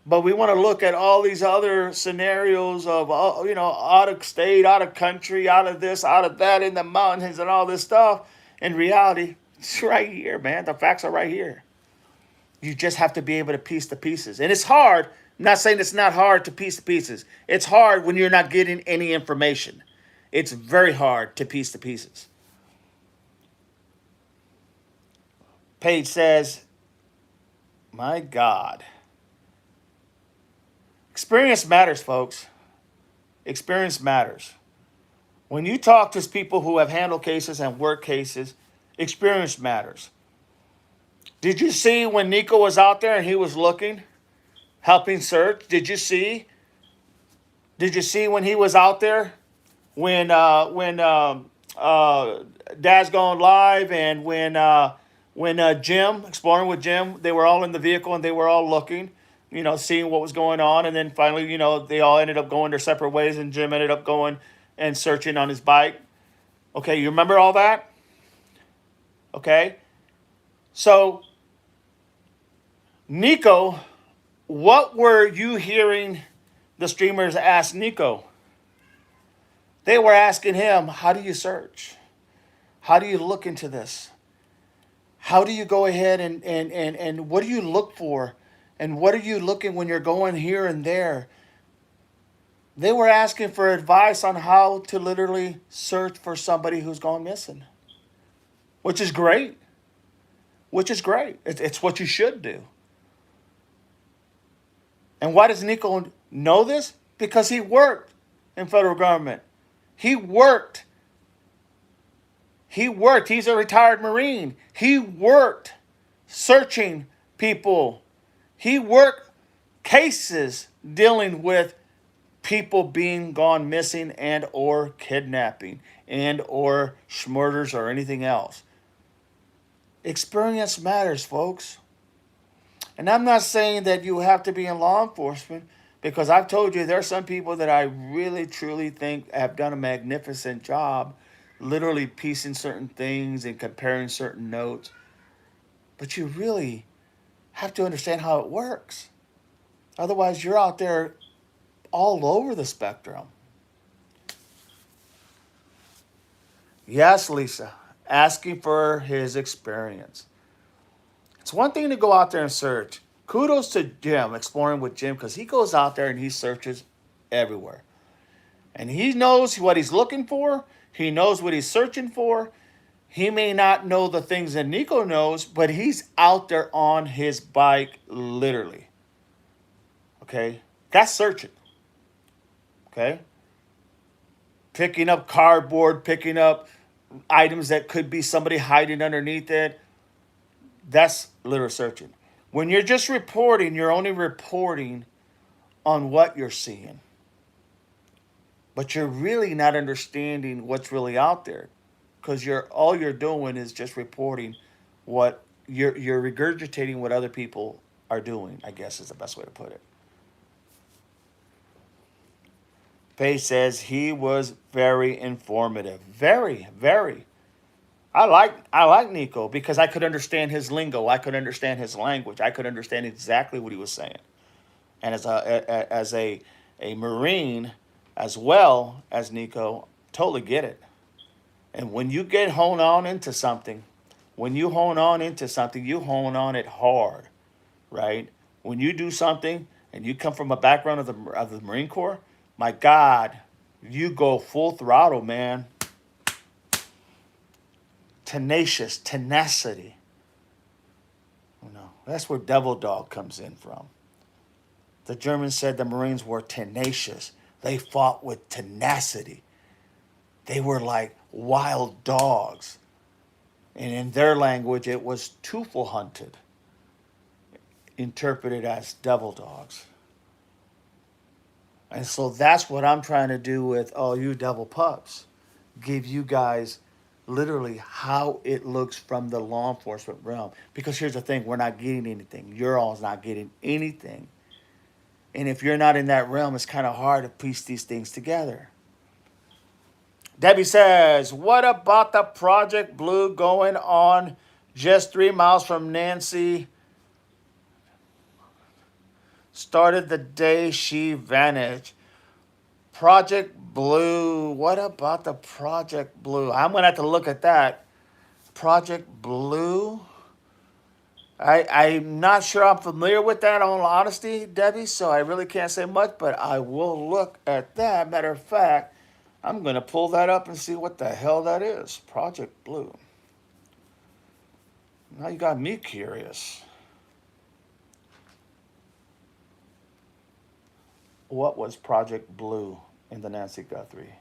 But we want to look at all these other scenarios of, out of state, out of country, out of this, out of that, in the mountains and all this stuff. In reality, it's right here, man. The facts are right here. You just have to be able to piece the pieces. And it's hard. I'm not saying it's not hard to piece the pieces. It's hard when you're not getting any information. It's very hard to piece the pieces. Paige says, my God. Experience matters, folks. Experience matters. When you talk to people who have handled cases and work cases, experience matters. Did you see when Nico was out there and he was looking, helping search? Did you see? Did you see when he was out there when Dad's Gone Live and when Jim, exploring with Jim, they were all in the vehicle and they were all looking, seeing what was going on, and then finally, they all ended up going their separate ways, and Jim ended up going and searching on his bike. Okay, you remember all that? Okay, so Nico, what were you hearing the streamers ask Nico? They were asking him, how do you search? How do you look into this? How do you go ahead and what do you look for? And what are you looking when you're going here and there? They were asking for advice on how to literally search for somebody who's gone missing. Which is great. Which is great. It's what you should do. And why does Nico know this? Because he worked in federal government. He worked. He's a retired Marine. He worked searching people. He worked cases dealing with people being gone missing and or kidnapping and or murders or anything else. Experience matters, folks. And I'm not saying that you have to be in law enforcement, because I've told you there are some people that I really truly think have done a magnificent job literally piecing certain things and comparing certain notes. But you really have to understand how it works. Otherwise, you're out there all over the spectrum. Yes, Lisa, asking for his experience. It's one thing to go out there and search. Kudos to Jim, exploring with Jim, because he goes out there and he searches everywhere. And he knows what he's looking for. He knows what he's searching for. He may not know the things that Nico knows, but he's out there on his bike, literally. Okay? That's searching. Okay? Picking up cardboard, picking up items that could be somebody hiding underneath it. That's literal searching. When you're just reporting, you're only reporting on what you're seeing. But you're really not understanding what's really out there, because all you're doing is just reporting what you're regurgitating what other people are doing, I guess is the best way to put it. Faye says he was very informative. Very, very. I like Nico because I could understand his lingo. I could understand his language. I could understand exactly what he was saying. And as a Marine, as well as Nico, totally get it. And when you get honed on into something, you hone on it hard, right? When you do something and you come from a background of the Marine Corps, my God, you go full throttle, man. Tenacious, tenacity. That's where Devil Dog comes in from. The Germans said the Marines were tenacious. They fought with tenacity. They were like wild dogs. And in their language, it was Teufel-hunted, interpreted as devil dogs. And so that's what I'm trying to do with all you devil pups. Give you guys literally how it looks from the law enforcement realm. Because here's the thing, we're not getting anything. You're all not getting anything. And if you're not in that realm, it's kind of hard to piece these things together. Debbie says, what about the Project Blue going on just 3 miles from Nancy? Started the day she vanished. Project Blue. What about the Project Blue? I'm going to have to look at that. Project Blue. I'm not sure I'm familiar with that, in all honesty, Debbie, so I really can't say much, but I will look at that. Matter of fact, I'm going to pull that up and see what the hell that is. Project Blue. Now you got me curious. What was Project Blue in the Nancy Guthrie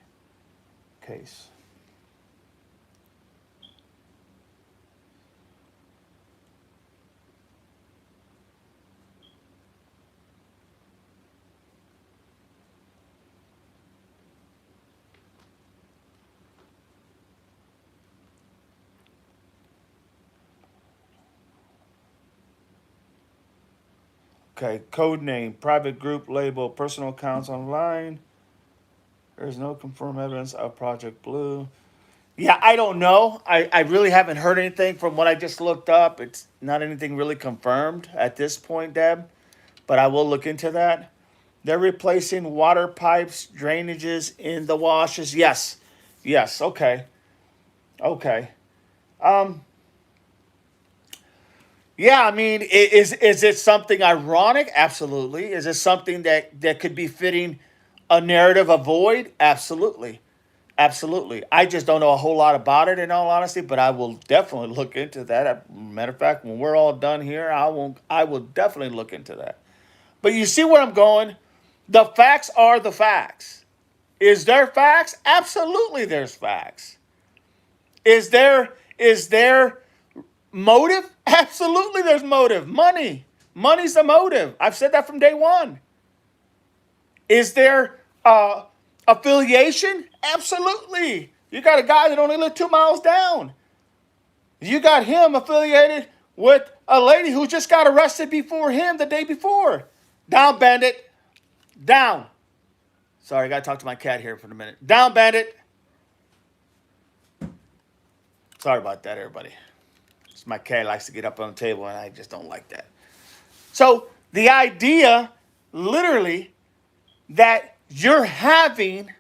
case? Okay, code name, private group label, personal accounts online. There is no confirmed evidence of Project Blue. Yeah, I don't know. I really haven't heard anything from what I just looked up. It's not anything really confirmed at this point, Deb, but I will look into that. They're replacing water pipes, drainages in the washes. Yes. Yes. Okay. Okay. Um, yeah, I mean, is it something ironic? Absolutely. Is it something that could be fitting a narrative, a void? Absolutely. Absolutely. I just don't know a whole lot about it in all honesty, but I will definitely look into that. Matter of fact, when we're all done here, I will definitely look into that. But you see where I'm going? The facts are the facts. Is there facts? Absolutely there's facts. Is there motive? Absolutely there's motive. Money. Money's the motive. I've said that from day one. Is there affiliation? Absolutely. You got a guy that only lived 2 miles down. You got him affiliated with a lady who just got arrested before him the day before. Down, bandit. Down. Sorry, I got to talk to my cat here for a minute. Down, bandit. Sorry about that, everybody. My cat likes to get up on the table, and I just don't like that. So the idea, literally, that you're having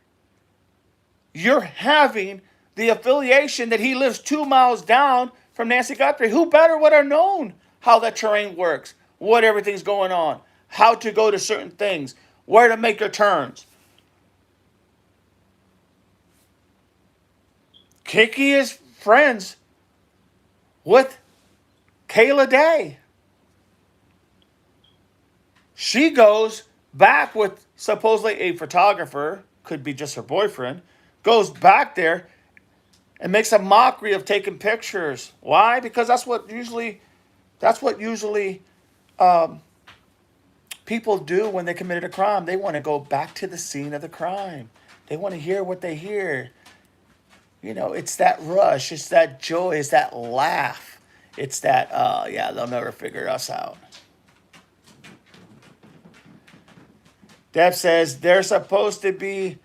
the affiliation that he lives 2 miles down from Nancy Guthrie. Who better would have known how that terrain works, what everything's going on, how to go to certain things, where to make your turns. Kiki is friends with Kayla Day. She goes back with supposedly a photographer, could be just her boyfriend, goes back there and makes a mockery of taking pictures. Why? Because that's what usually um, people do when they committed a crime. They want to go back to the scene of the crime. They want to hear what they hear. It's that rush, it's that joy, it's that laugh. It's that, yeah, they'll never figure us out. Deb says they're supposed to be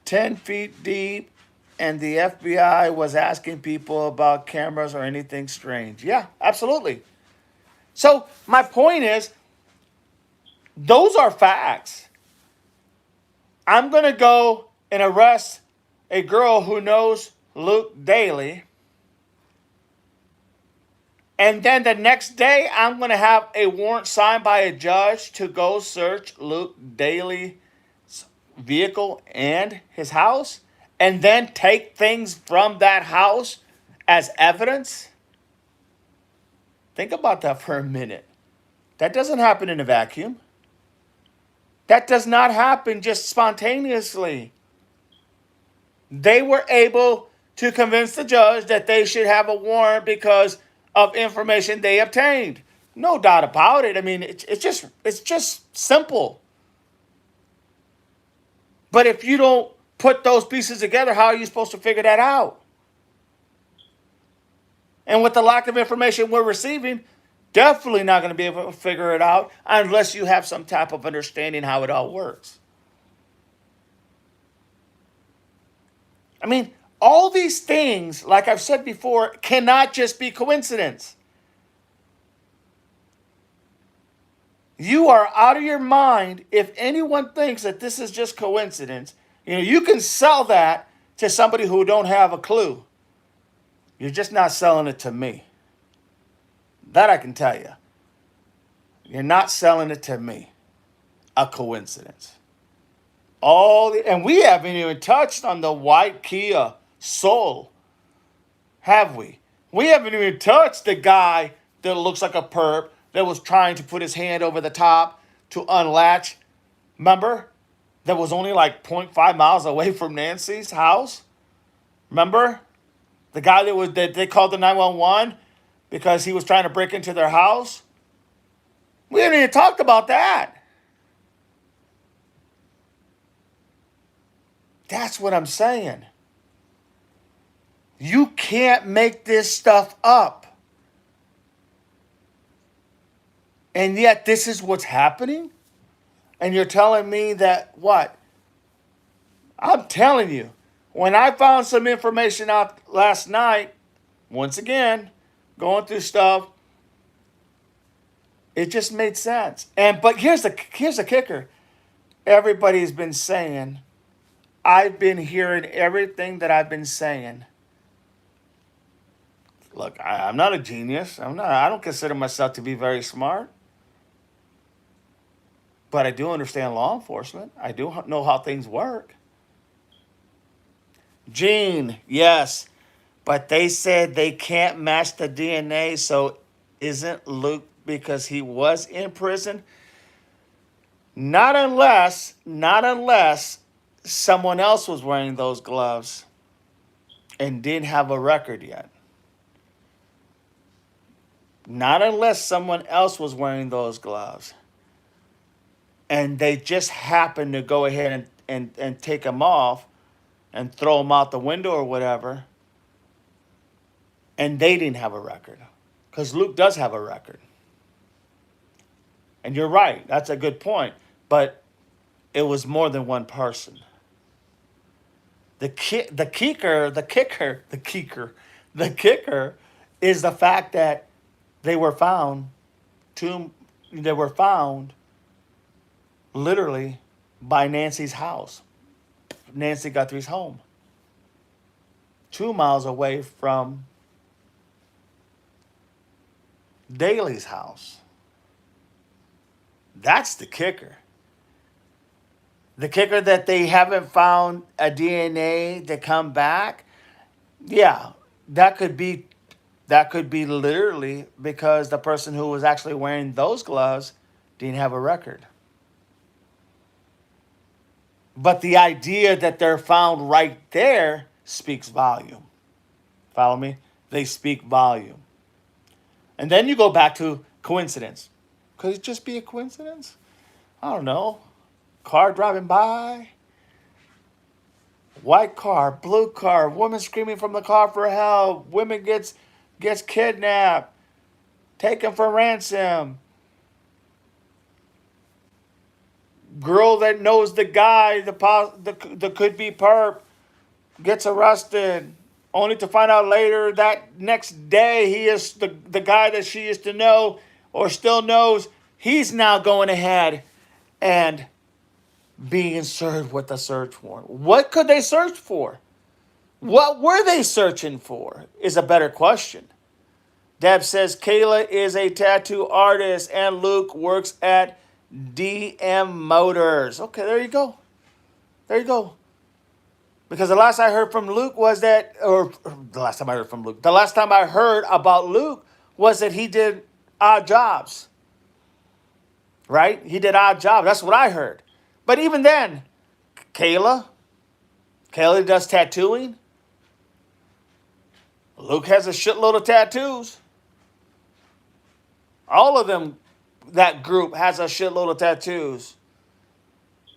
10 feet deep, and the FBI was asking people about cameras or anything strange. Yeah, absolutely. So, my point is, those are facts. I'm going to go and arrest a girl who knows Luke Daly. And then the next day, I'm going to have a warrant signed by a judge to go search Luke Daly's vehicle and his house, and then take things from that house as evidence. Think about that for a minute. That doesn't happen in a vacuum. That does not happen just spontaneously. They were able to convince the judge that they should have a warrant because of information they obtained. No doubt about it. I mean, it's just simple. But if you don't put those pieces together, how are you supposed to figure that out? And with the lack of information we're receiving, definitely not going to be able to figure it out unless you have some type of understanding how it all works. I mean, all these things, like I've said before, cannot just be coincidence. You are out of your mind if anyone thinks that this is just coincidence. You can sell that to somebody who don't have a clue. You're just not selling it to me. That I can tell you. You're not selling it to me. A coincidence. And we haven't even touched on the white Kia Soul, have we? We haven't even touched the guy that looks like a perp that was trying to put his hand over the top to unlatch. Remember? That was only like zero point 0.5 miles away from Nancy's house. Remember? The guy that they called the 911 because he was trying to break into their house. We haven't even talked about that. That's what I'm saying. You can't make this stuff up. And yet this is what's happening? And you're telling me that what? I'm telling you, when I found some information out last night, once again, going through stuff, it just made sense. But here's the kicker. Everybody's been saying, I've been hearing everything that I've been saying. Look, I'm not a genius. I don't consider myself to be very smart. But I do understand law enforcement. I do know how things work. Gene, yes. But they said they can't match the DNA, so isn't Luke because he was in prison? Not unless someone else was wearing those gloves and didn't have a record yet. Not unless someone else was wearing those gloves. And they just happened to go ahead and take them off and throw them out the window or whatever. And they didn't have a record. Because Luke does have a record. And you're right. That's a good point. But it was more than one person. The kicker is the fact that they were found literally by Nancy's house, Nancy Guthrie's home, 2 miles away from Daly's house. That's the kicker. The kicker that they haven't found a DNA to come back. Yeah, that could be literally because the person who was actually wearing those gloves didn't have a record. But the idea that they're found right there speaks volume. Follow me? They speak volume. And then you go back to coincidence. Could it just be a coincidence? I don't know. Car driving by. White car, blue car, woman screaming from the car for help. Woman gets kidnapped. Taken for ransom. Girl that knows the guy, the could be perp, gets arrested, only to find out later that next day he is the guy that she used to know or still knows. He's now going ahead and being served with a search warrant. What could they search for? What were they searching for is a better question. Deb says Kayla is a tattoo artist and Luke works at DM Motors. Okay, there you go. There you go. Because the last I heard from Luke was that, or the last time I heard from Luke, the last time I heard about Luke was that he did odd jobs. Right? He did odd jobs. That's what I heard. But even then, Kayla does tattooing. Luke has a shitload of tattoos. All of them, that group has a shitload of tattoos.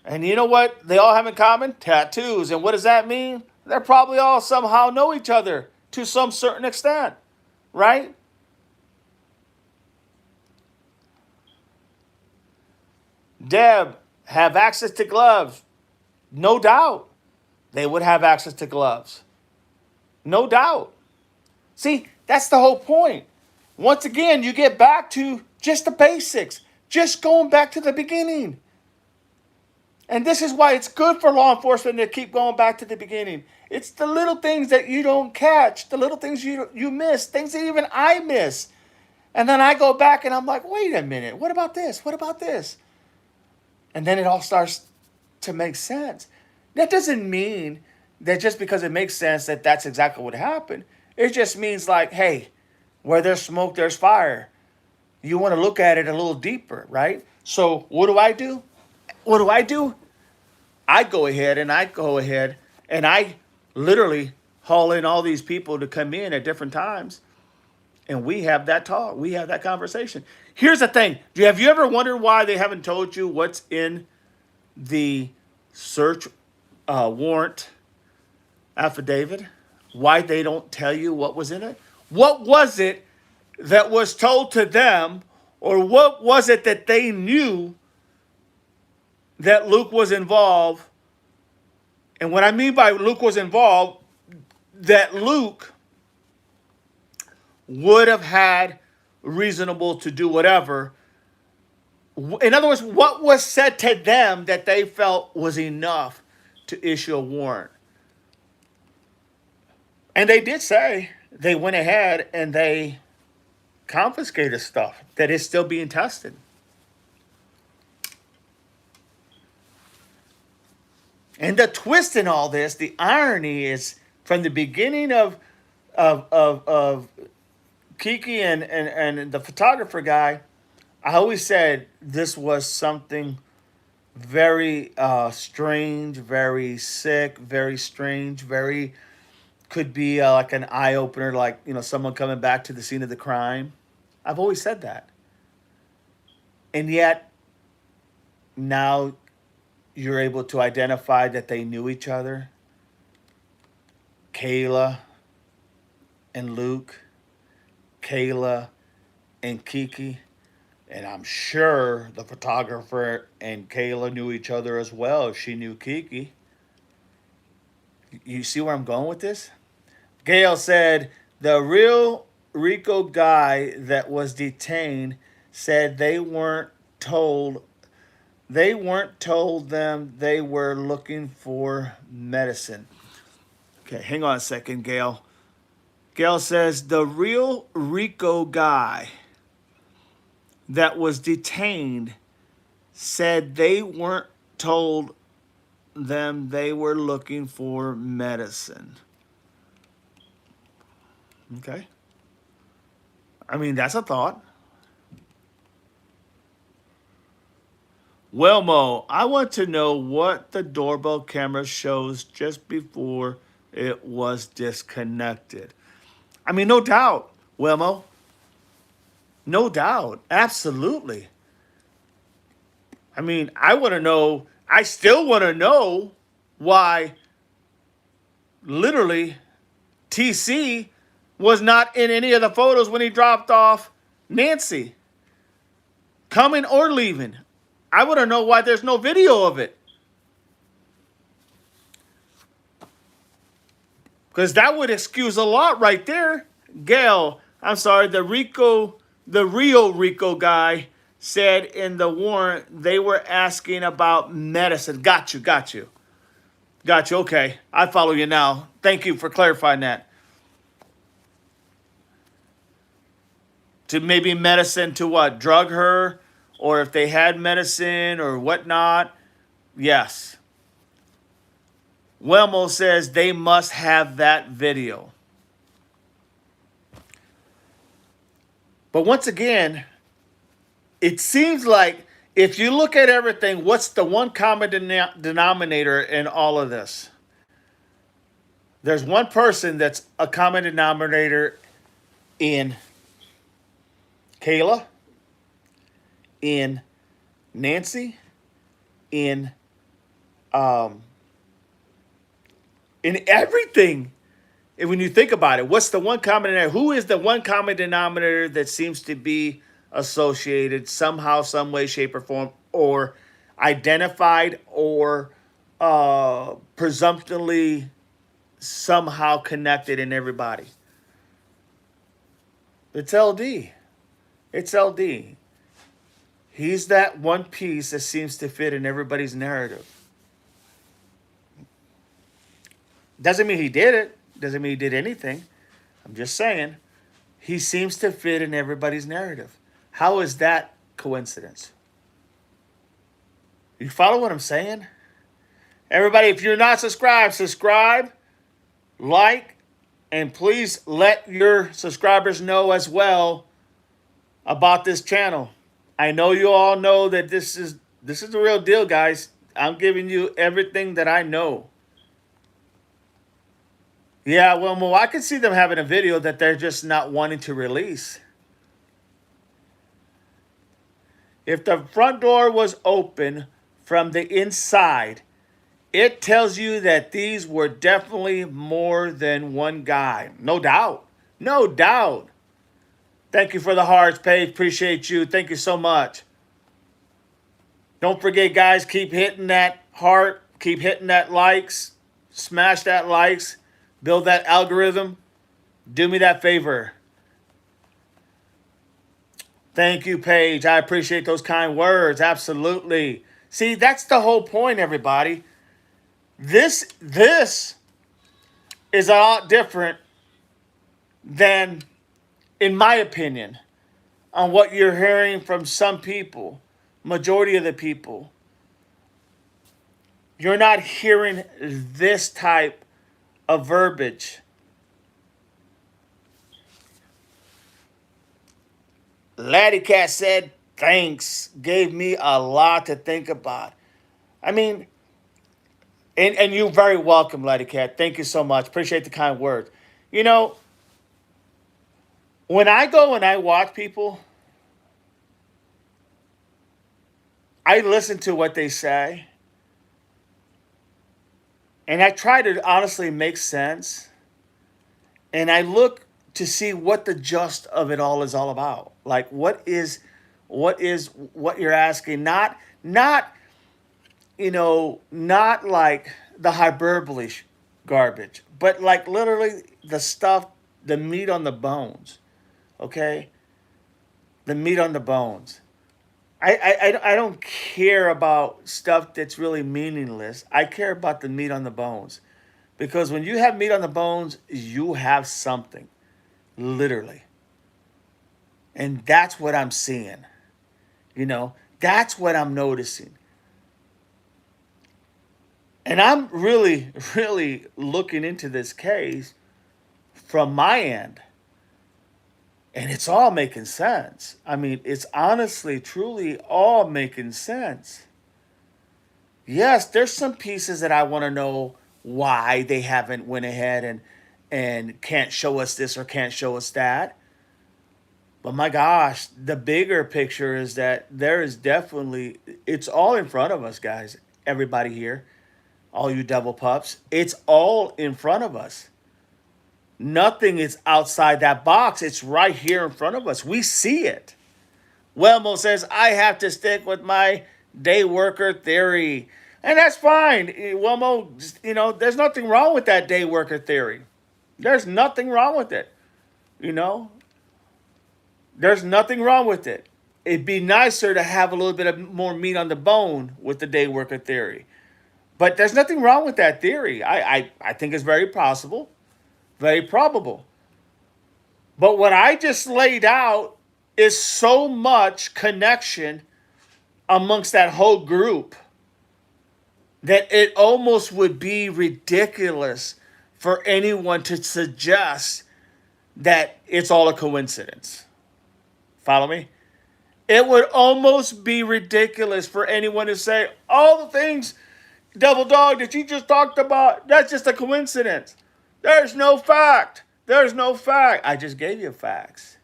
And you know what they all have in common? Tattoos. And what does that mean? They probably all somehow know each other to some certain extent. Right? Deb, have access to gloves. No doubt. They would have access to gloves. No doubt. See, that's the whole point. Once again, you get back to just the basics. Just going back to the beginning. And this is why it's good for law enforcement to keep going back to the beginning. It's the little things that you don't catch, the little things you miss, things that even I miss. And then I go back and I'm like, wait a minute, what about this? What about this? And then it all starts to make sense. That doesn't mean that just because it makes sense that that's exactly what happened. It just means like, hey, where there's smoke, there's fire. You want to look at it a little deeper, right? So what do I do? What do I do? I literally haul in all these people to come in at different times, and we have that talk. We have that conversation. Here's the thing. Have you ever wondered why they haven't told you what's in the search warrant affidavit? Why they don't tell you what was in it? What was it that was told to them, or what was it that they knew that Luke was involved? And what I mean by Luke was involved, that Luke would have had reasonable to do whatever. In other words, what was said to them that they felt was enough to issue a warrant? And they did say they went ahead and they confiscated stuff that is still being tested. And the twist in all this, the irony is from the beginning of Kiki and the photographer guy, I always said this was something very strange, very sick, very strange, very could be like an eye opener, like someone coming back to the scene of the crime. I've always said that, and yet now you're able to identify that they knew each other. Kayla and Luke, Kayla and Kiki, and I'm sure the photographer and Kayla knew each other as well if she knew Kiki. You see where I'm going with this? Gail said the real Rico guy that was detained said they weren't told them they were looking for medicine. Okay, hang on a second, Gail. Gail says the real Rico guy that was detained said they weren't told them they were looking for medicine. Okay. I mean, that's a thought. Well, Mo, I want to know what the doorbell camera shows just before it was disconnected. I mean, no doubt, Wilmo. No doubt. Absolutely. I mean, I still want to know why literally TC was not in any of the photos when he dropped off Nancy, coming or leaving. I want to know why there's no video of it. Because that would excuse a lot right there. Gail, I'm sorry, the real Rico guy said in the warrant they were asking about medicine. Got you. Okay, I follow you now. Thank you for clarifying that. To maybe medicine to what? Drug her? Or if they had medicine or whatnot? Yes. Wilmo says they must have that video. But once again, it seems like if you look at everything, what's the one common denominator in all of this? There's one person that's a common denominator in Kayla, in Nancy, in everything. And when you think about it, what's the one common denominator? Who is the one common denominator that seems to be associated somehow, some way, shape, or form, or identified, or presumptively somehow connected in everybody? It's LD. It's LD. He's that one piece that seems to fit in everybody's narrative. Doesn't mean he did it. Doesn't mean he did anything. I'm just saying, he seems to fit in everybody's narrative. How is that coincidence? You follow what I'm saying? Everybody, if you're not subscribed, subscribe, like, And please let your subscribers know as well about this channel. I know you all know that this is the real deal, guys. I'm giving you everything that I know. Yeah, well, I can see them having a video that they're just not wanting to release. If the front door was open from the inside, it tells you that these were definitely more than one guy. No doubt. No doubt. Thank you for the hearts, Paige. Appreciate you. Thank you so much. Don't forget, guys, keep hitting that heart. Keep hitting that likes. Smash that likes. Build that algorithm. Do me that favor. Thank you, Paige. I appreciate those kind words. Absolutely. See, that's the whole point, everybody. This is a lot different than, in my opinion, on what you're hearing from some people, majority of the people. You're not hearing this type of verbiage. Laddie Cat said, thanks. Gave me a lot to think about. I mean, and you're very welcome, Laddie Cat. Thank you so much. Appreciate the kind words. You know, when I go and I watch people, I listen to what they say. And I try to honestly make sense. And I look to see what the gist of it all is all about. Like what you're asking? Not not like the hyperbole garbage, but like literally the stuff, the meat on the bones. Okay? The meat on the bones. I don't care about stuff that's really meaningless. I care about the meat on the bones. Because when you have meat on the bones, you have something. Literally. And that's what I'm seeing. That's what I'm noticing. And I'm really, really looking into this case from my end. And it's all making sense. I mean, it's honestly, truly all making sense. Yes, there's some pieces that I want to know why they haven't went ahead and can't show us this or can't show us that. But my gosh, the bigger picture is that there is definitely, it's all in front of us, guys. Everybody here, all you devil pups, it's all in front of us. Nothing is outside that box. It's right here in front of us. We see it. Welmo says, I have to stick with my day worker theory. And that's fine. Welmo, there's nothing wrong with that day worker theory. There's nothing wrong with it. You know, there's nothing wrong with it. It'd be nicer to have a little bit of more meat on the bone with the day worker theory. But there's nothing wrong with that theory. I think it's very possible, very probable. But what I just laid out is so much connection amongst that whole group that it almost would be ridiculous for anyone to suggest that it's all a coincidence. Follow me? It would almost be ridiculous for anyone to say, all the things, Devil Dog, that you just talked about, that's just a coincidence. There's no fact. There's no fact. I just gave you facts.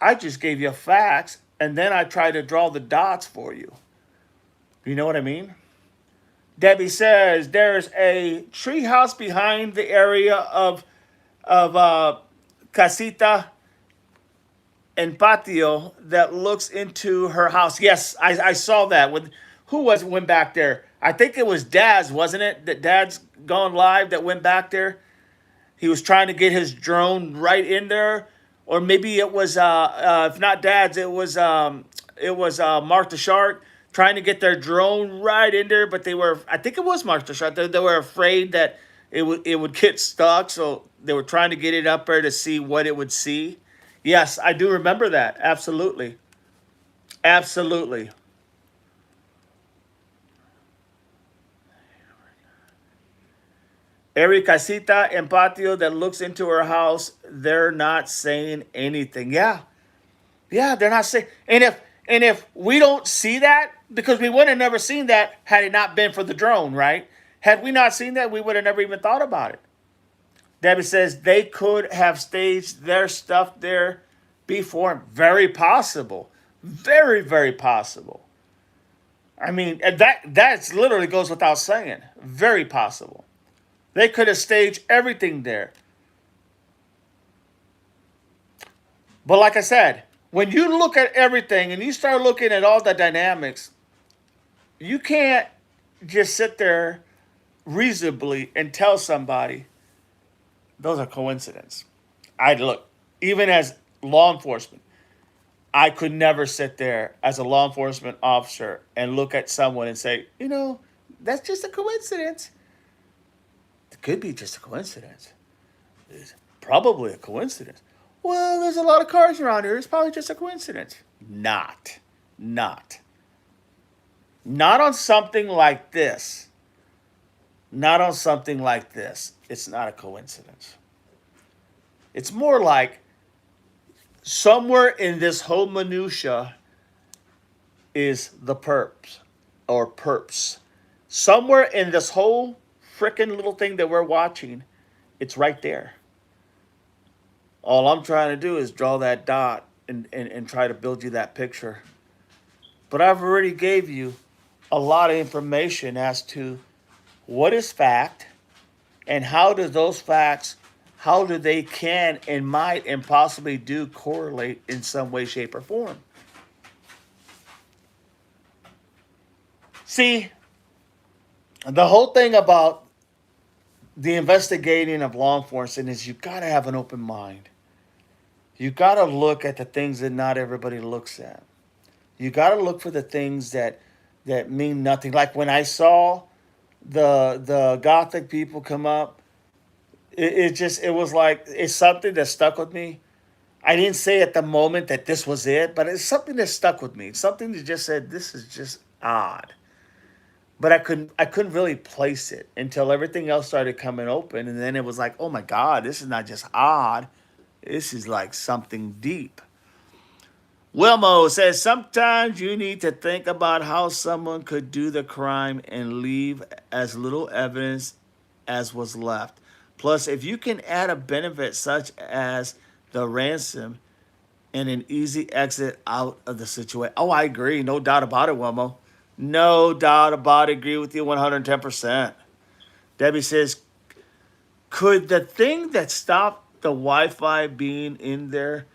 I just gave you facts, and then I tried to draw the dots for you. You know what I mean? Debbie says there's a treehouse behind the area of Casita and Patio that looks into her house. Yes, I saw that. Who went back there? I think it was Daz, wasn't it? That Dad's gone live that went back there. He was trying to get his drone right in there, or maybe it was if not Dad's, it was Mark the Shark trying to get their drone right in there, but I think it was Mark the Shark. They were afraid that it would get stuck, so they were trying to get it up there to see what it would see. Yes, I do remember that. Absolutely. Absolutely. Every casita and patio that looks into her house, they're not saying anything. Yeah, yeah, they're not saying. And if we don't see that, because we would have never seen that had it not been for the drone, right? Had we not seen that, we would have never even thought about it. Debbie says they could have staged their stuff there before. Very possible. Very, very possible. I mean, that literally goes without saying. Very possible. They could have staged everything there. But like I said, when you look at everything and you start looking at all the dynamics, you can't just sit there reasonably and tell somebody those are coincidence. I'd look, even as law enforcement, I could never sit there as a law enforcement officer and look at someone and say, that's just a coincidence. It could be just a coincidence. It's probably a coincidence. Well, there's a lot of cars around here. It's probably just a coincidence. Not. Not. Not on something like this. Not on something like this. It's not a coincidence. It's more like somewhere in this whole minutia is the perps or perps. Somewhere in this whole freaking little thing that we're watching, it's right there. All I'm trying to do is draw that dot and try to build you that picture. But I've already gave you a lot of information as to what is fact and how do those facts, how do they can and might and possibly do correlate in some way, shape, or form. See, the whole thing about the investigating of law enforcement is you got to have an open mind. You got to look at the things that not everybody looks at. You got to look for the things that mean nothing. Like when I saw the Gothic people come up, it was like it's something that stuck with me. I didn't say at the moment that this was it, but it's something that stuck with me. Something that just said this is just odd. But I couldn't really place it until everything else started coming open, and then it was like, oh my God, this is not just odd. This is like something deep. Wilmo says sometimes you need to think about how someone could do the crime and leave as little evidence as was left. Plus, if you can add a benefit such as the ransom and an easy exit out of the situation. Oh, I agree. No doubt about it, Wilmo. No doubt about it. Agree with you 110%. Debbie says, could the thing that stopped the Wi-Fi being in there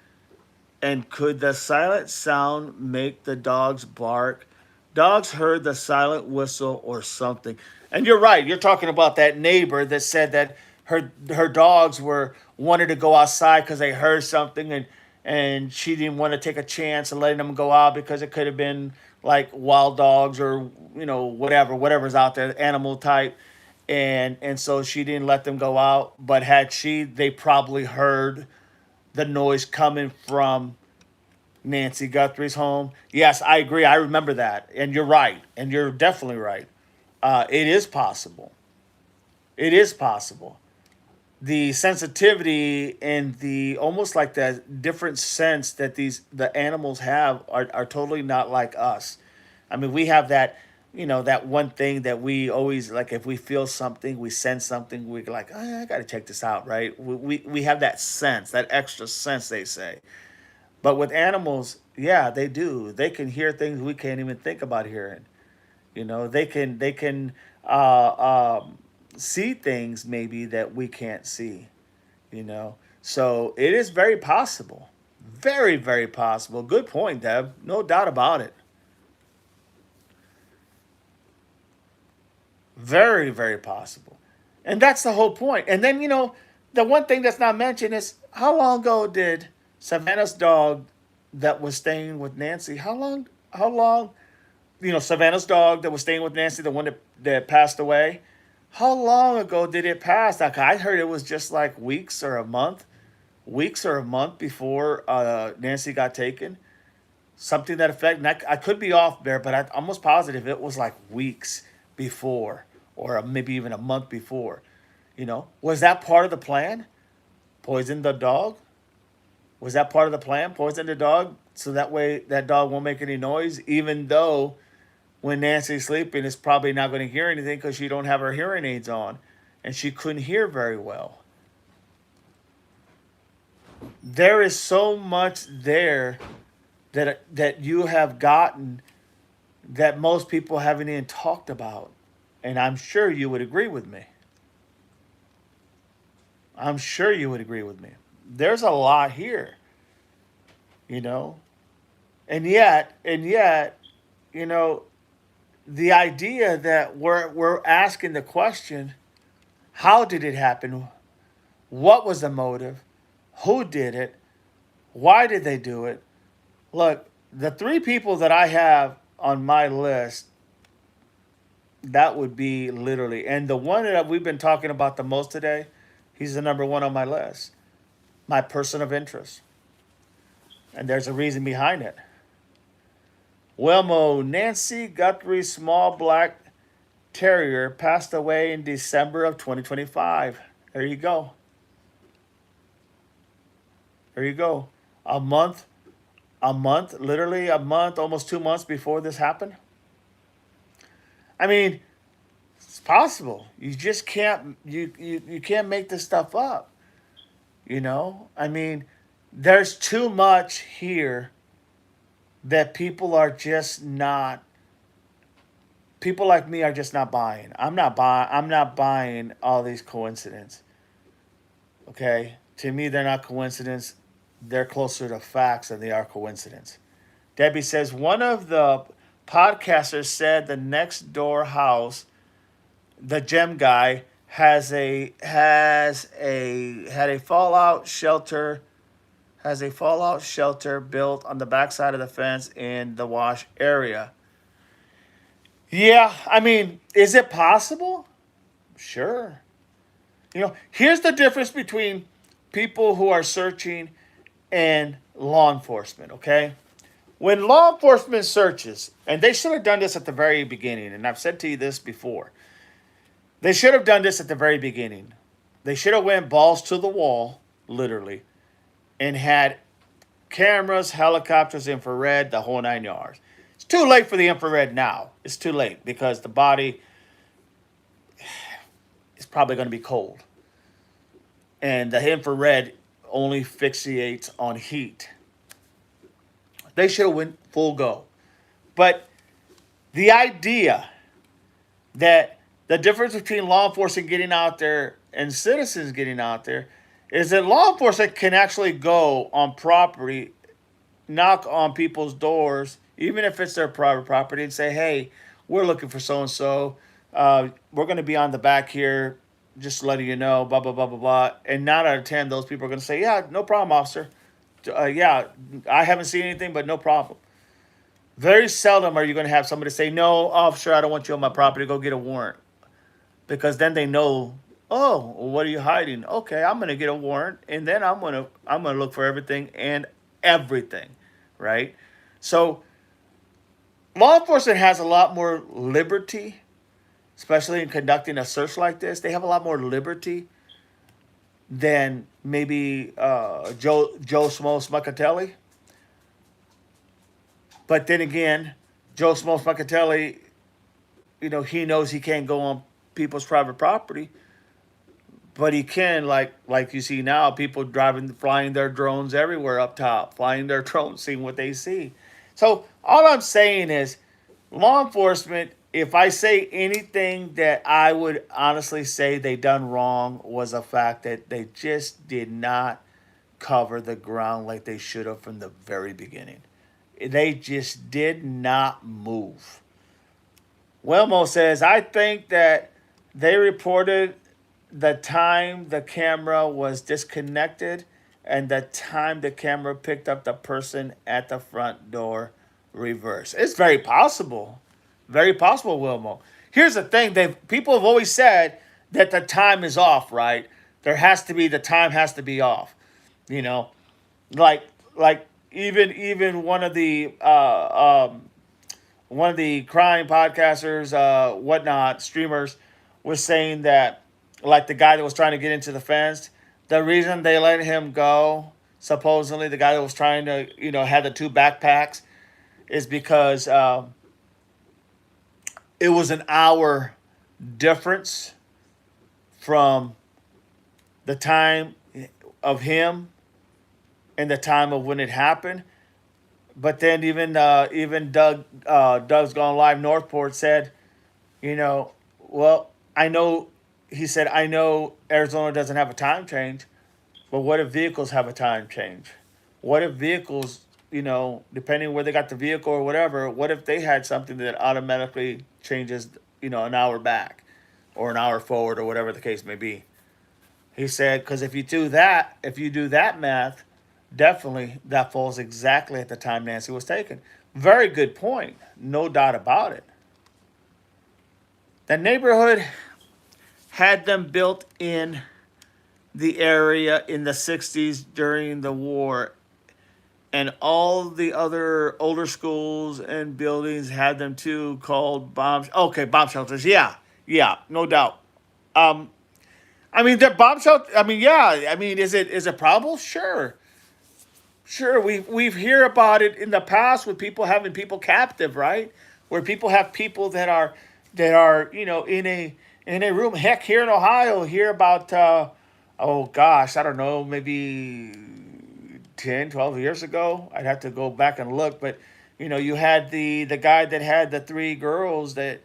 and could the silent sound make the dogs bark? Dogs heard the silent whistle or something. And you're right. You're talking about that neighbor that said that her dogs were wanted to go outside because they heard something and she didn't want to take a chance and letting them go out because it could have been like wild dogs or whatever's out there, animal type. And so she didn't let them go out. But had she, they probably heard the noise coming from Nancy Guthrie's home. Yes, I agree. I remember that. And you're right. And you're definitely right. It is possible. It is possible. The sensitivity and the almost like that different sense that the animals have are totally not like us. I mean, we have that one thing that we always like. If we feel something, we sense something, we're like, I got to check this out, right? We have that sense, that extra sense, they say. But with animals, yeah, they do. They can hear things we can't even think about hearing. They can see things maybe that we can't see. So it is very possible, very very possible. Good point, Deb. No doubt about it. Very very possible, and that's the whole point. And then the one thing that's not mentioned is how long ago did Savannah's dog that was staying with Nancy? How long Savannah's dog that was staying with Nancy, the one that passed away. How long ago did it pass? Like I heard it was just like weeks or a month before Nancy got taken. Something that effect. And I could be off there, but I'm almost positive it was like weeks before, or maybe even a month before. Was that part of the plan? Poison the dog? Was that part of the plan? Poison the dog so that way that dog won't make any noise, even though when Nancy's sleeping, it's probably not going to hear anything because she don't have her hearing aids on, and she couldn't hear very well. There is so much there that you have gotten that most people haven't even talked about, and I'm sure you would agree with me. I'm sure you would agree with me. There's a lot here, you know, and yet, you know, the idea that we're asking the question, how did it happen? What was the motive? Who did it? Why did they do it? Look, the three people that I have on my list, that would be literally, and the one that we've been talking about the most today, he's the number one on my list. My person of interest. And there's a reason behind it. Wilmo, Nancy Guthrie, small black terrier, passed away in December of 2025. There you go. There you go. Literally a month, almost 2 months before this happened. I mean, it's possible. You just can't you can't make this stuff up. I mean, there's too much here that people are just not. People like me are just not buying. I'm not buying all these coincidences. Okay, to me, they're not coincidence. They're closer to facts than they are coincidence. Debbie says one of the podcasters said the next door house, the gem guy, had a fallout shelter built on the backside of the fence in the wash area. Yeah, I mean, is it possible? Sure. Here's the difference between people who are searching and law enforcement, okay? When law enforcement searches, and they should have done this at the very beginning, and I've said to you this before, they should have done this at the very beginning. They should have went balls to the wall, literally, and had cameras, helicopters, infrared, the whole 9 yards. It's too late for the infrared now. It's too late because the body is probably going to be cold. And the infrared only fixates on heat. They should have went full go. But the idea that the difference between law enforcement getting out there and citizens getting out there is that law enforcement can actually go on property, knock on people's doors, even if it's their private property, and say, hey, we're looking for so and so. We're going to be on the back here, just letting you know, blah, blah, blah, blah, blah. And 9 out of 10, those people are going to say, yeah, no problem, officer. Yeah, I haven't seen anything, but no problem. Very seldom are you going to have somebody say, no, officer, I don't want you on my property. Go get a warrant. Because then they know, oh, well, what are you hiding? Okay, I'm going to get a warrant, and then I'm gonna look for everything and everything, right? So law enforcement has a lot more liberty, especially in conducting a search like this. They have a lot more liberty than maybe Joe Smo Smuckatelli. But then again, Joe Smo Smuckatelli, he knows he can't go on people's private property, but he can, like you see now, people flying their drones everywhere up top, flying their drones, seeing what they see. So all I'm saying is, law enforcement, if I say anything that I would honestly say they done wrong, was the fact that they just did not cover the ground like they should have from the very beginning. They just did not move. Wilmo says, I think that they reported the time the camera was disconnected and the time the camera picked up the person at the front door reverse. It's very possible. Very possible, Wilmo. Here's the thing. People have always said that the time is off, right? The time has to be off. You know, like even one of the crime podcasters, whatnot, streamers, was saying that like the guy that was trying to get into the fence. The reason they let him go, supposedly the guy that was trying to, had the two backpacks, is because it was an hour difference from the time of him and the time of when it happened. But then even Doug's Gone Live Northport said, well, I know, he said, I know Arizona doesn't have a time change, but what if vehicles have a time change? What if vehicles, depending where they got the vehicle or whatever, what if they had something that automatically changes, an hour back or an hour forward or whatever the case may be? He said, because if you do that math, definitely that falls exactly at the time Nancy was taken. Very good point. No doubt about it. The neighborhood had them built in the area in the 60s during the war, and all the other older schools and buildings had them too, called bomb shelters. Yeah, yeah, no doubt. Um, I mean, they're bomb shelter. I mean, yeah. I mean, is it probable? Sure, sure. We've hear about it in the past with people having people captive, right? Where people have people that are in a room. Heck, here in Ohio, hear about oh gosh, I don't know, maybe 10, 12 years ago. I'd have to go back and look, but you had the guy that had the three girls that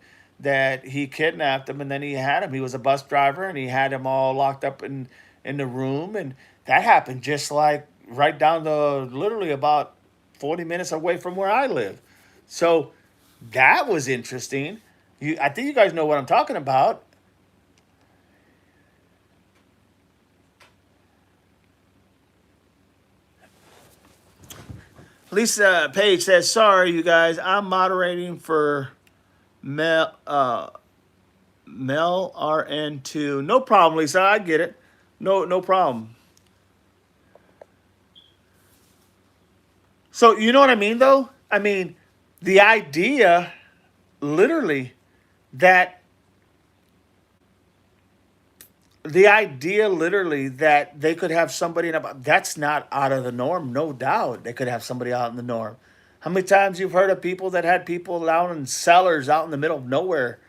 he kidnapped them, and then he had him. He was a bus driver, and he had them all locked up in the room, and that happened just like right down the literally about 40 minutes away from where I live. So that was interesting. I think you guys know what I'm talking about. Lisa Page says, "Sorry, you guys, I'm moderating for Mel Mel RN2. No problem, Lisa. I get it. No problem. So you know what I mean, though. I mean, the idea, literally, that that they could have somebody in a, that's not out of the norm. No doubt, they could have somebody out in the norm. How many times you've heard of people that had people down in cellars out in the middle of nowhere?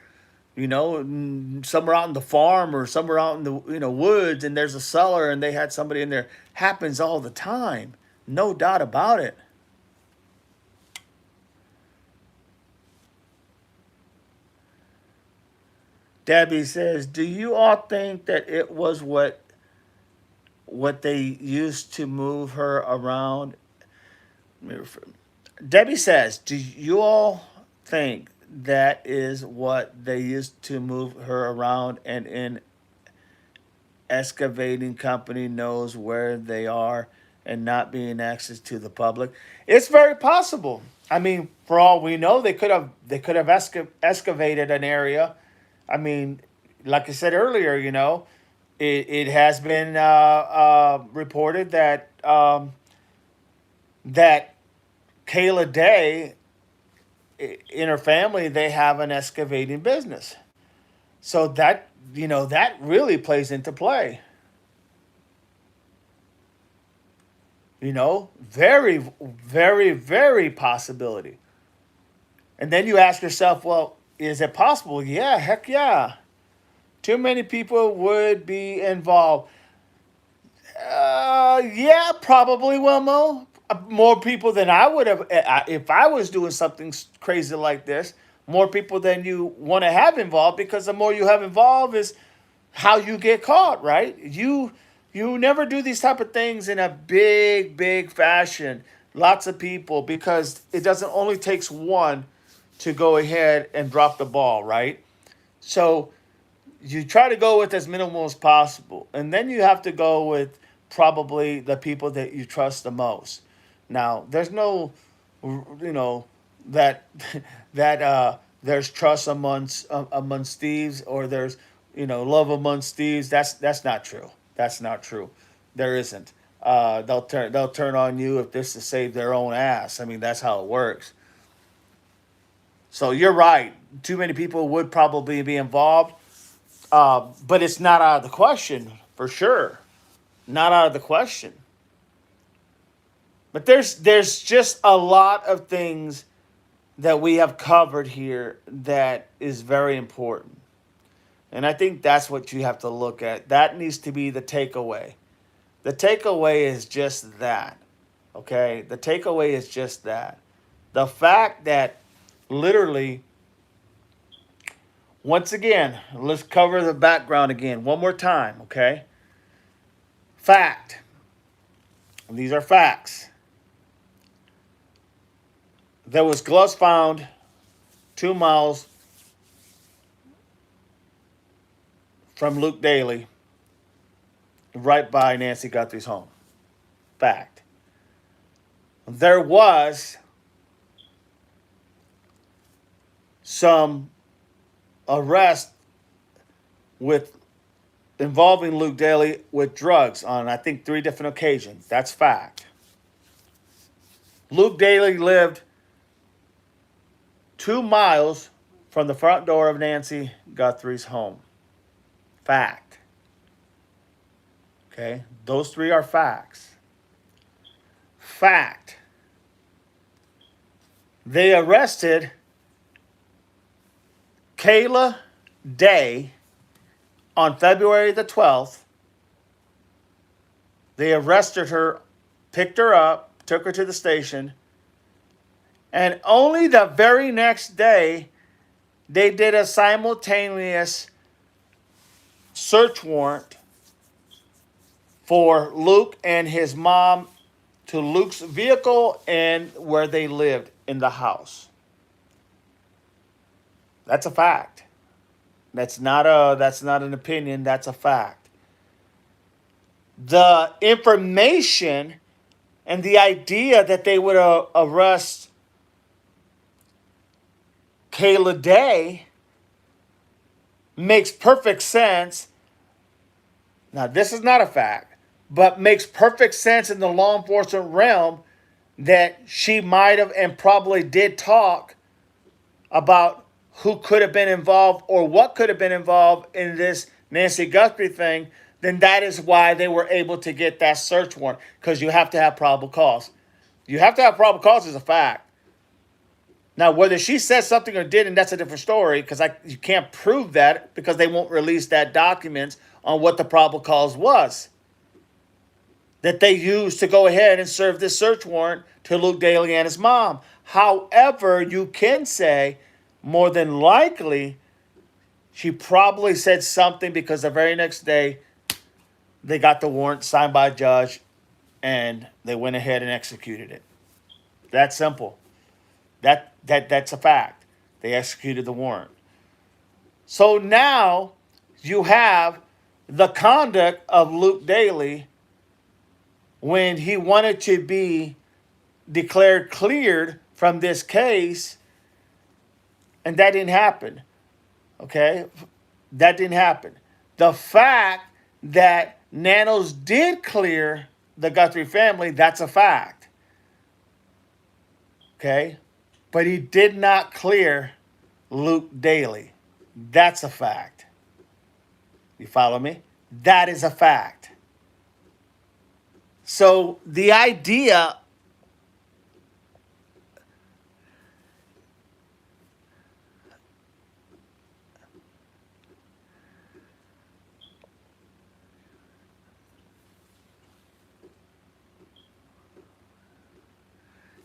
Somewhere out in the farm or somewhere out in the woods, and there's a cellar, and they had somebody in there. Happens all the time, no doubt about it. Debbie says, "Do you all think that it was what they used to move her around?" Debbie says, "Do you all think that is what they used to move her around, and in excavating company knows where they are and not being access to the public?" It's very possible. I mean, for all we know, they could have excavated an area. I mean, like I said earlier, it has been reported that Kayla Day, in her family, they have an excavating business. So that really plays into play. Very, very, very possibility. And then you ask yourself, well, is it possible? Yeah, heck yeah. Too many people would be involved. Yeah, probably, Wilmo. More people than I would have if I was doing something crazy like this. More people than you want to have involved, because the more you have involved is how you get caught, right? You never do these type of things in a big fashion. Lots of people, because it doesn't only takes one to go ahead and drop the ball, right? So you try to go with as minimal as possible, and then you have to go with probably the people that you trust the most. Now, there's no, that there's trust amongst thieves, or there's love amongst thieves. That's not true. That's not true. There isn't. They'll turn on you if this to save their own ass. I mean, that's how it works. So you're right. Too many people would probably be involved. But it's not out of the question, for sure. Not out of the question. But there's just a lot of things that we have covered here that is very important. And I think that's what you have to look at. That needs to be the takeaway. The takeaway is just that. Okay? The takeaway is just that. The fact that literally, once again, let's cover the background again one more time, okay? Fact. These are facts. There was gloves found 2 miles from Luke Daly, right by Nancy Guthrie's home. Fact. There was some arrest with involving Luke Daly with drugs on, I think, 3 different occasions. That's fact. Luke Daly lived 2 miles from the front door of Nancy Guthrie's home. Fact. Okay? Those 3 are facts. Fact. They arrested Kayla Day on February the 12th. They arrested her, picked her up, took her to the station, and only the very next day, they did a simultaneous search warrant for Luke and his mom to Luke's vehicle and where they lived in the house. That's a fact. That's not an opinion, that's a fact. The information and the idea that they would arrest Kayla Day makes perfect sense. Now, this is not a fact, but makes perfect sense in the law enforcement realm that she might have and probably did talk about who could have been involved or what could have been involved in this Nancy Guthrie thing. Then that is why they were able to get that search warrant, because you have to have probable cause. You have to have probable cause is a fact. Now, whether she said something or didn't, that's a different story, because you can't prove that because they won't release that documents on what the probable cause was that they used to go ahead and serve this search warrant to Luke Daly and his mom. However, you can say more than likely she probably said something because the very next day they got the warrant signed by a judge and they went ahead and executed it. That's simple. That's a fact. They executed the warrant. So now you have the conduct of Luke Daly when he wanted to be declared cleared from this case, and that didn't happen. Okay? That didn't happen. The fact that Nanos did clear the Guthrie family, that's a fact. Okay? But he did not clear Luke Daly. That's a fact. You follow me? That is a fact. So the idea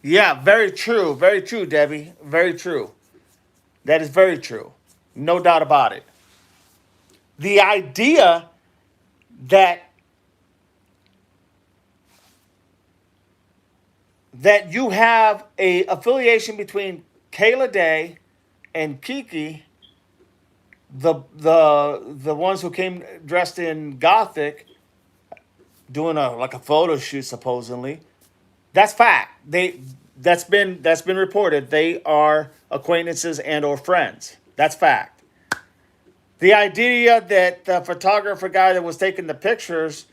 yeah, very true. Very true, Debbie. Very true. That is very true. No doubt about it. The idea that you have a affiliation between Kayla Day and Kiki, the ones who came dressed in Gothic, doing a photo shoot supposedly. That's fact. That's been reported. They are acquaintances and or friends. That's fact. The idea that the photographer guy that was taking the pictures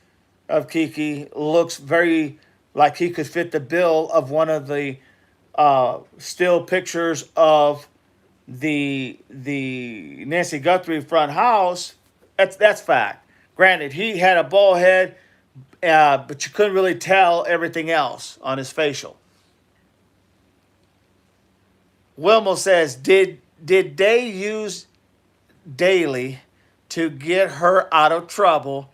of Kiki looks very like he could fit the bill of one of the still pictures of the Nancy Guthrie front house, That's fact. Granted, he had a bald head, but you couldn't really tell everything else on his facial. Wilmo says, did they use Daly to get her out of trouble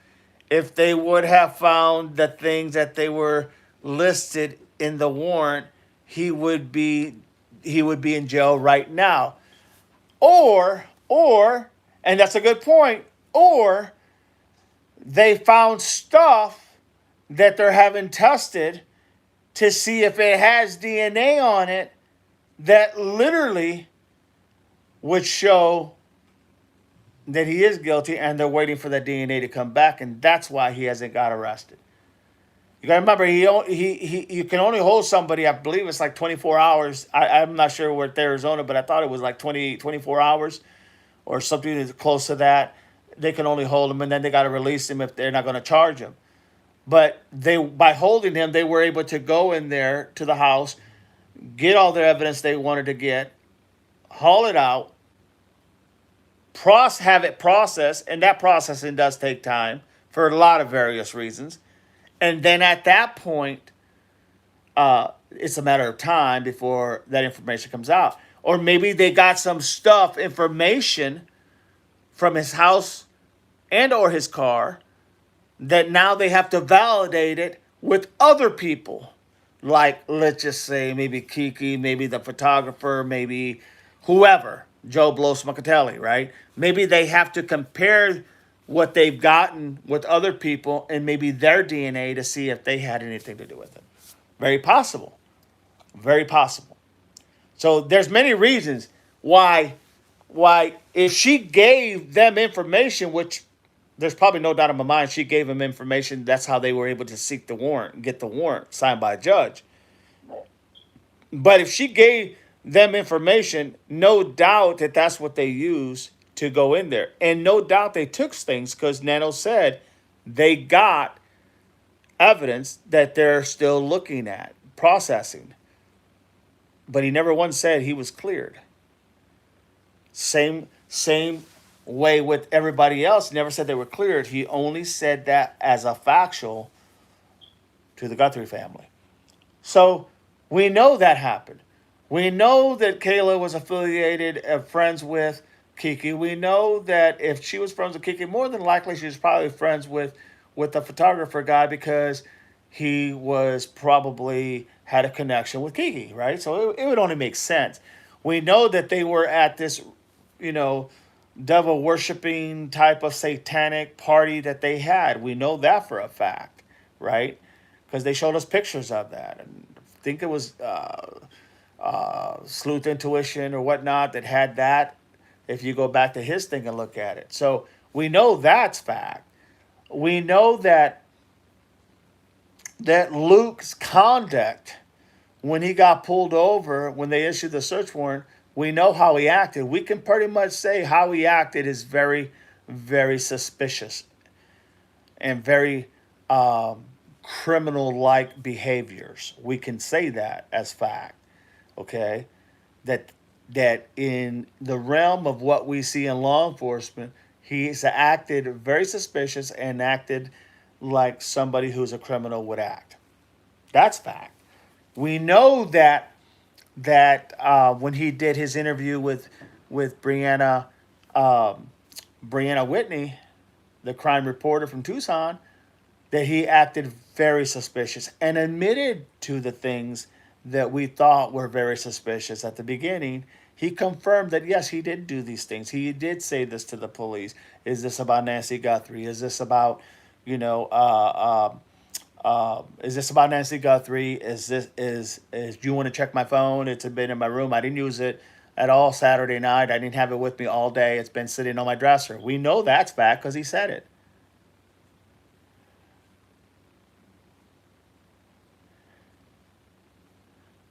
if they would have found the things that they were listed in the warrant, he would be he would be in jail right now. Or and that's a good point, or they found stuff that they're having tested to see if it has DNA on it that literally would show that he is guilty, and they're waiting for that DNA to come back, and that's why he hasn't got arrested. You got to remember, you can only hold somebody, I believe it's like 24 hours. I'm not sure where it's Arizona, but I thought it was like 24 hours or something that's close to that. They can only hold him, and then they got to release him if they're not going to charge him. But they, by holding him, they were able to go in there to the house, get all the evidence they wanted to get, haul it out, have it processed, and that processing does take time for a lot of various reasons. And then at that point, it's a matter of time before that information comes out. Or maybe they got some information from his house and or his car that now they have to validate it with other people. Like, let's just say maybe Kiki, maybe the photographer, maybe whoever, Joe Blow Smuckatelli, right? Maybe they have to compare what they've gotten with other people and maybe their DNA to see if they had anything to do with it. Very possible. Very possible. So there's many reasons why if she gave them information, which there's probably no doubt in my mind she gave them information, that's how they were able to seek the warrant and get the warrant signed by a judge. But if she gave them information, no doubt that that's what they used to go in there. And no doubt they took things because Nano said they got evidence that they're still looking at, processing. But he never once said he was cleared. Same way with everybody else. He never said they were cleared. He only said that as a factual to the Guthrie family. So we know that happened. We know that Kayla was affiliated, friends with Kiki. We know that if she was friends with Kiki, more than likely she was probably friends with the photographer guy because he was probably had a connection with Kiki, right? So it would only make sense. We know that they were at this, devil worshiping type of satanic party that they had. We know that for a fact, right? Because they showed us pictures of that. And I think it was Sleuth Intuition or whatnot that had that. If you go back to his thing and look at it. So we know that's fact. We know that Luke's conduct when he got pulled over, when they issued the search warrant, we know how he acted. We can pretty much say how he acted is very, very suspicious and very criminal-like behaviors. We can say that as fact, okay? That in the realm of what we see in law enforcement, he's acted very suspicious and acted like somebody who's a criminal would act. That's fact. We know that when he did his interview with Brianna Whitney, the crime reporter from Tucson, that he acted very suspicious and admitted to the things that we thought were very suspicious at the beginning. He confirmed that yes, he did do these things. He did say this to the police. Is this about Nancy Guthrie? Is this about, is this about Nancy Guthrie? Is do you want to check my phone? It's been in my room. I didn't use it at all Saturday night. I didn't have it with me all day. It's been sitting on my dresser. We know that's fact because he said it.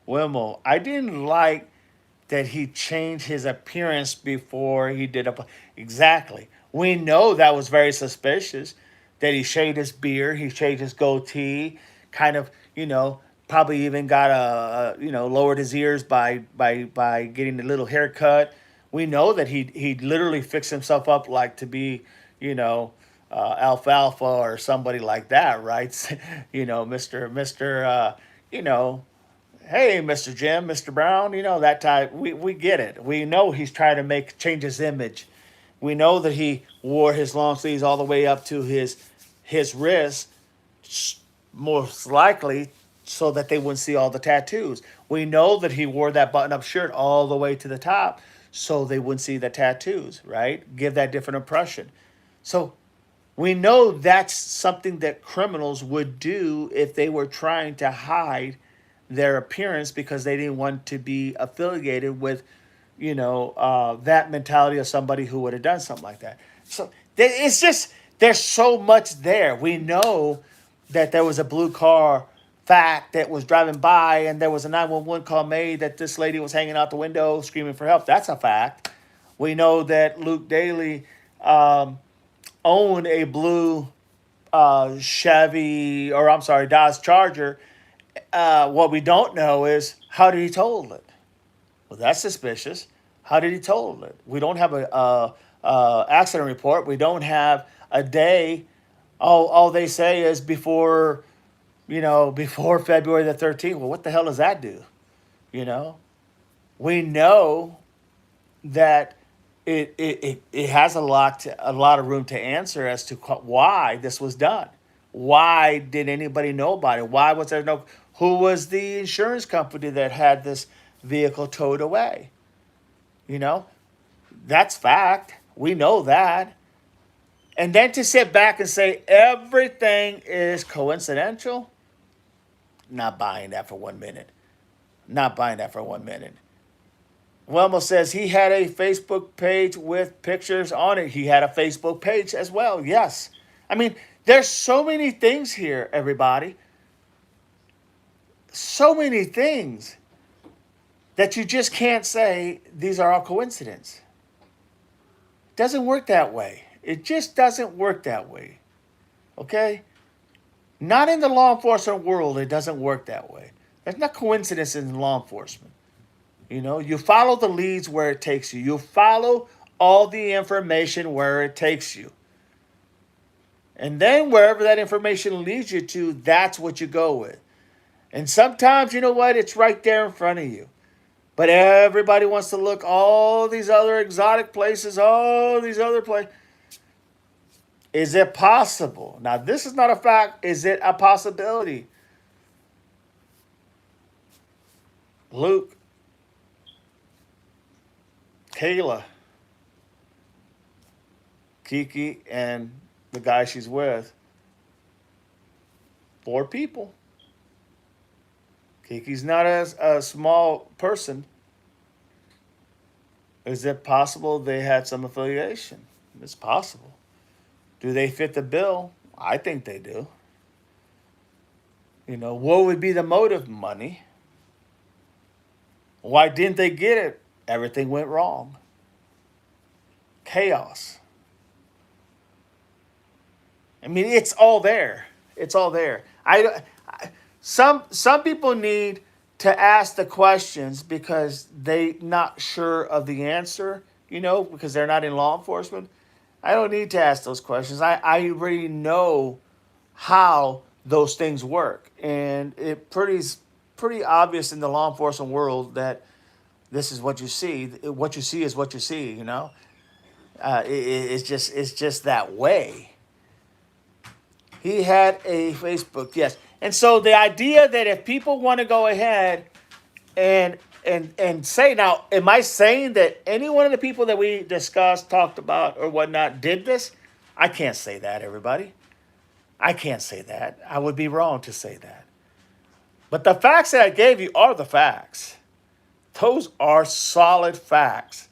Wilmo, I didn't like that he changed his appearance before he did exactly. We know that was very suspicious. That he shaved his beard, he shaved his goatee, kind of, probably even got lowered his ears by getting a little haircut. We know that he literally fixed himself up like to be, Alfalfa or somebody like that, right? Mr. You know, hey, Mr. Jim, Mr. Brown, that type. We get it. We know he's trying to change his image. We know that he wore his long sleeves all the way up to his wrist, most likely so that they wouldn't see all the tattoos. We know that he wore that button-up shirt all the way to the top so they wouldn't see the tattoos, right? Give that different impression. So we know that's something that criminals would do if they were trying to hide their appearance because they didn't want to be affiliated with, that mentality of somebody who would have done something like that. So it's just, there's so much there. We know that there was a blue car fact that was driving by and there was a 911 call made that this lady was hanging out the window screaming for help. That's a fact. We know that Luke Daly owned a blue Chevy, or I'm sorry, Dodge Charger. What we don't know is how did he total it? Well, that's suspicious. How did he total it? We don't have a accident report. We don't have a day. All they say is before February the 13th. Well, what the hell does that do? You know, we know that it has a lot of room to answer as to why this was done. Why did anybody know about it? Why was there no? Who was the insurance company that had this vehicle towed away? You know, that's fact. We know that. And then to sit back and say everything is coincidental, not buying that for 1 minute. Not buying that for 1 minute. Wilmo says he had a Facebook page with pictures on it. He had a Facebook page as well. Yes. I mean, there's so many things here, everybody. So many things that you just can't say these are all coincidence. It doesn't work that way. It just doesn't work that way. Okay? Not in the law enforcement world, it doesn't work that way. There's no coincidence in law enforcement. You follow the leads where it takes you. You follow all the information where it takes you. And then wherever that information leads you to, that's what you go with. And sometimes, you know what? It's right there in front of you. But everybody wants to look all these other exotic places, all these other places. Is it possible? Now, this is not a fact. Is it a possibility? Luke, Kayla, Kiki, and the guy she's with. 4 people. Kiki's not a small person. Is it possible they had some affiliation? It's possible. Do they fit the bill? I think they do. What would be the motive? Money. Why didn't they get it? Everything went wrong. Chaos. I mean, it's all there. It's all there. Some people need to ask the questions because they not sure of the answer, because they're not in law enforcement. I don't need to ask those questions. I already know how those things work. And it's pretty obvious in the law enforcement world that this is what you see. What you see is what you see, It's just that way. He had a Facebook, yes. And so the idea that if people want to go ahead and say, now, am I saying that any one of the people that we discussed, talked about, or whatnot did this? I can't say that, everybody. I can't say that. I would be wrong to say that. But the facts that I gave you are the facts. Those are solid facts.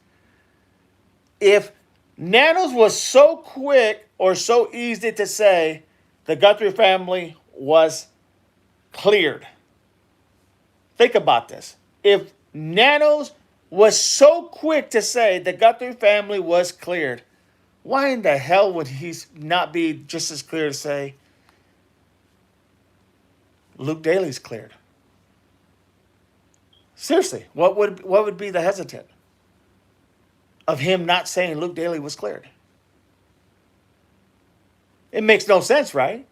If Nanos was so quick or so easy to say the Guthrie family was cleared. Think about this. If Nanos was so quick to say the Guthrie family was cleared, why in the hell would he not be just as clear to say Luke Daly's cleared? Seriously, what would be the hesitant of him not saying Luke Daly was cleared? It makes no sense, right?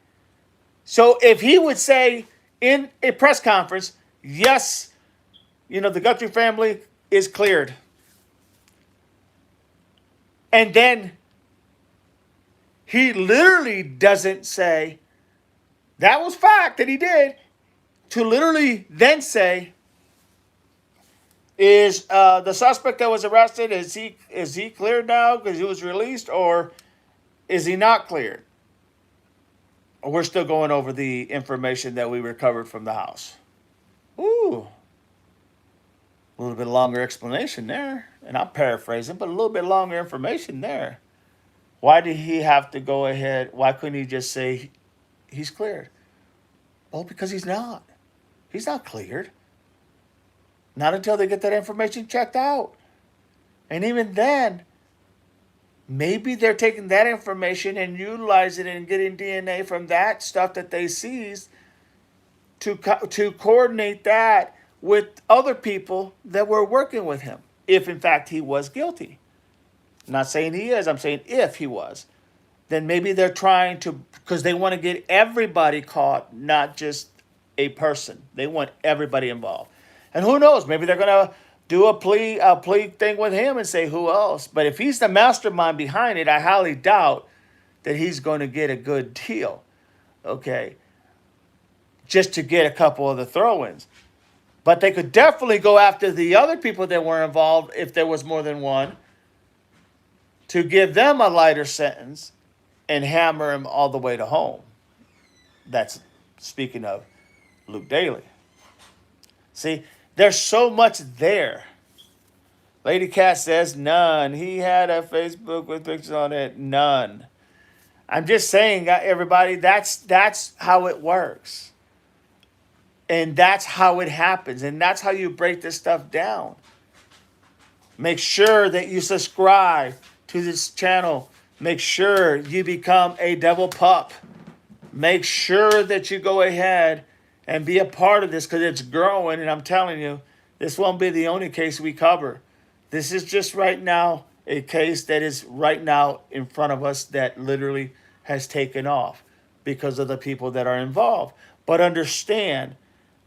So if he would say in a press conference, yes, the Guthrie family is cleared, and then he literally doesn't say that was fact that he did, to literally then say, is the suspect that was arrested, is he cleared now because he was released, or is he not cleared? Or we're still going over the information that we recovered from the house. Ooh, a little bit longer explanation there, and I'm paraphrasing, but a little bit longer information there. Why did he have to go ahead? Why couldn't he just say he's cleared? Well, because he's not. He's not cleared. Not until they get that information checked out. And even then, maybe they're taking that information and utilizing it and getting DNA from that stuff that they seized to coordinate that with other people that were working with him, if in fact he was guilty. I'm not saying he is, I'm saying if he was. Then maybe they're trying to, because they want to get everybody caught, not just a person. They want everybody involved. And who knows, maybe they're going to do a plea thing with him and say who else. But if he's the mastermind behind it, I highly doubt that he's going to get a good deal. Okay. Just to get a couple of the throw-ins. But they could definitely go after the other people that were involved, if there was more than one, to give them a lighter sentence and hammer him all the way to home. That's speaking of Luke Daly. See, there's so much there. Lady Cat says none. He had a Facebook with pictures on it. None. I'm just saying, everybody, that's how it works. And that's how it happens. And that's how you break this stuff down. Make sure that you subscribe to this channel. Make sure you become a devil pup. Make sure that you go ahead and be a part of this, because it's growing. And I'm telling you, this won't be the only case we cover. This is just right now a case that is right now in front of us that literally has taken off because of the people that are involved. But understand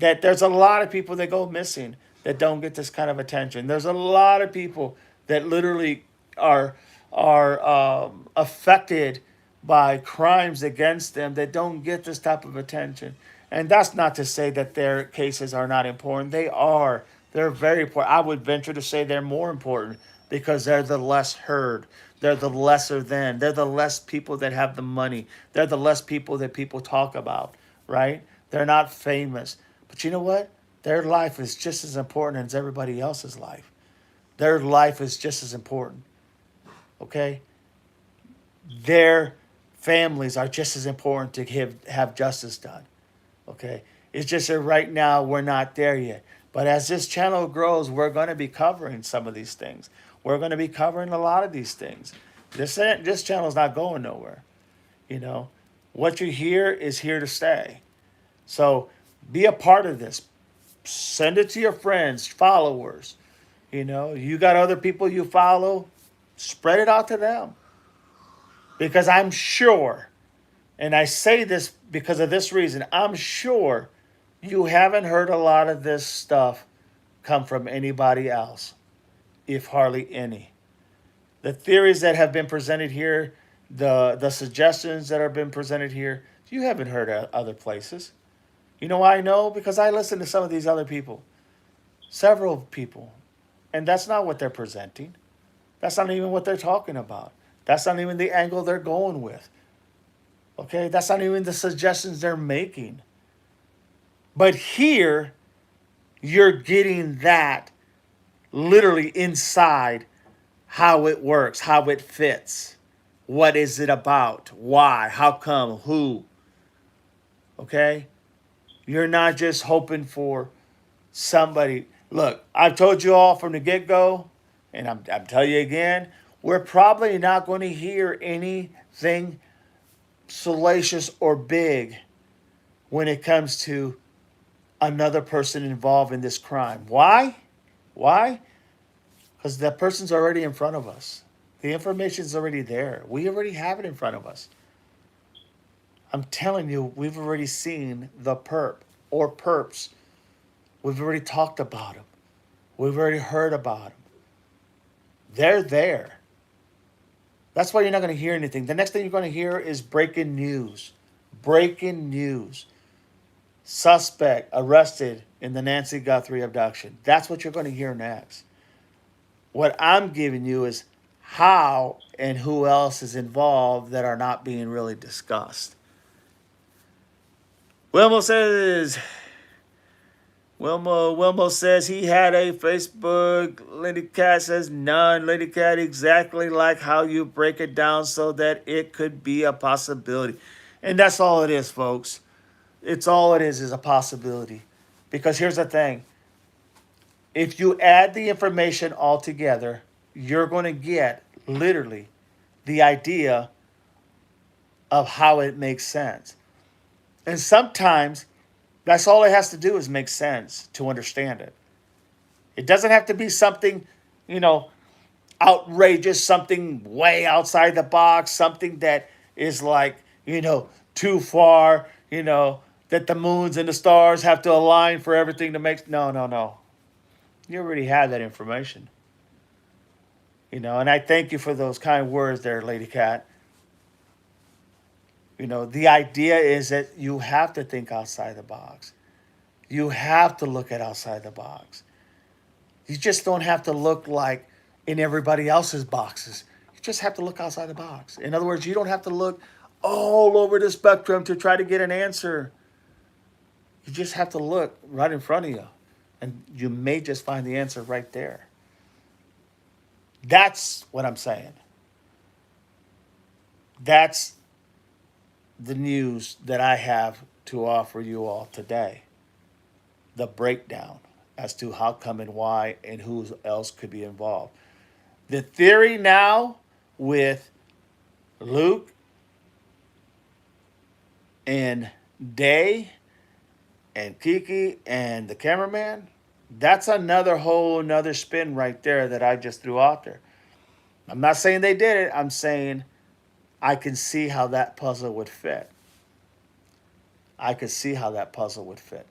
that there's a lot of people that go missing that don't get this kind of attention. There's a lot of people that literally are affected by crimes against them that don't get this type of attention. And that's not to say that their cases are not important. They are. They're very important. I would venture to say they're more important because they're the less heard. They're the lesser than. They're the less people that have the money. They're the less people that people talk about, right? They're not famous. But you know what? Their life is just as important as everybody else's life. Their life is just as important. Okay? Their families are just as important to have justice done. Okay? It's just that right now we're not there yet. But as this channel grows, we're going to be covering some of these things. We're going to be covering a lot of these things. This channel is not going nowhere. What you hear is here to stay. So be a part of this. Send it to your friends, followers. You got other people you follow, spread it out to them. Because I'm sure, and I say this because of this reason, I'm sure you haven't heard a lot of this stuff come from anybody else, if hardly any. The theories that have been presented here, the suggestions that have been presented here, you haven't heard of other places. You know why I know? Because I listen to some of these other people, several people, and that's not what they're presenting. That's not even what they're talking about. That's not even the angle they're going with. Okay? That's not even the suggestions they're making. But here, you're getting that literally inside how it works, how it fits. What is it about? Why? How come? Who? Okay? You're not just hoping for somebody. Look, I've told you all from the get-go, and I'm telling you again, we're probably not going to hear anything salacious or big when it comes to another person involved in this crime. Why? Why? Because that person's already in front of us. The information's already there. We already have it in front of us. I'm telling you, we've already seen the perp or perps. We've already talked about them. We've already heard about them. They're there. That's why you're not going to hear anything. The next thing you're going to hear is breaking news. Breaking news. Suspect arrested in the Nancy Guthrie abduction. That's what you're going to hear next. What I'm giving you is how and who else is involved that are not being really discussed. Wilmo says Wilmo says he had a Facebook. Lady Cat says none. Lady Cat, exactly like how you break it down so that it could be a possibility. And that's all it is, folks. It's all it is a possibility. Because here's the thing. If you add the information all together, you're going to get literally the idea of how it makes sense. And sometimes that's all it has to do is make sense to understand it. It doesn't have to be something, you know, outrageous, something way outside the box, something that is like, too far, that the moons and the stars have to align for everything to make. No, no, no. You already have that information. And I thank you for those kind words there, Lady Cat. The idea is that you have to think outside the box. You have to look at outside the box. You just don't have to look like in everybody else's boxes. You just have to look outside the box. In other words, you don't have to look all over the spectrum to try to get an answer. You just have to look right in front of you. And you may just find the answer right there. That's what I'm saying. That's the news that I have to offer you all today. The breakdown as to how come and why and who else could be involved. The theory now with Luke and Day and Kiki and the cameraman, that's another spin right there that I just threw out there. I'm not saying they did it. I'm saying I can see how that puzzle would fit. I could see how that puzzle would fit.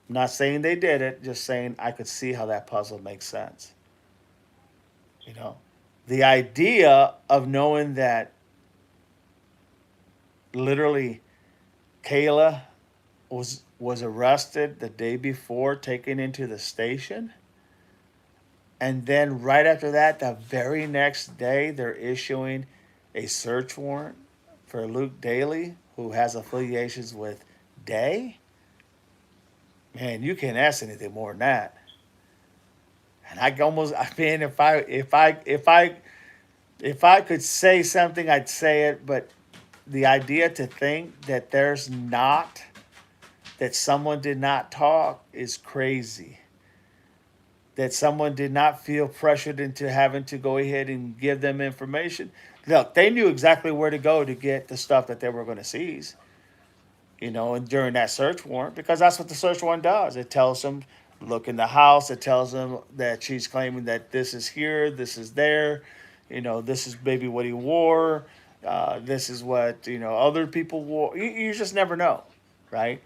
I'm not saying they did it, just saying I could see how that puzzle makes sense. You know, the idea of knowing that literally Kayla was arrested the day before, taken into the station, and then right after that, the very next day, they're issuing a search warrant for Luke Daly, who has affiliations with Day. Man, you can't ask anything more than that. And if I could say something, I'd say it. But the idea to think that that someone did not talk is crazy. That someone did not feel pressured into having to go ahead and give them information. Look, they knew exactly where to go to get the stuff that they were going to seize, and during that search warrant, because that's what the search warrant does. It tells them, look in the house. It tells them that she's claiming that this is here, this is there, this is maybe what he wore, this is what, other people wore. You just never know, right?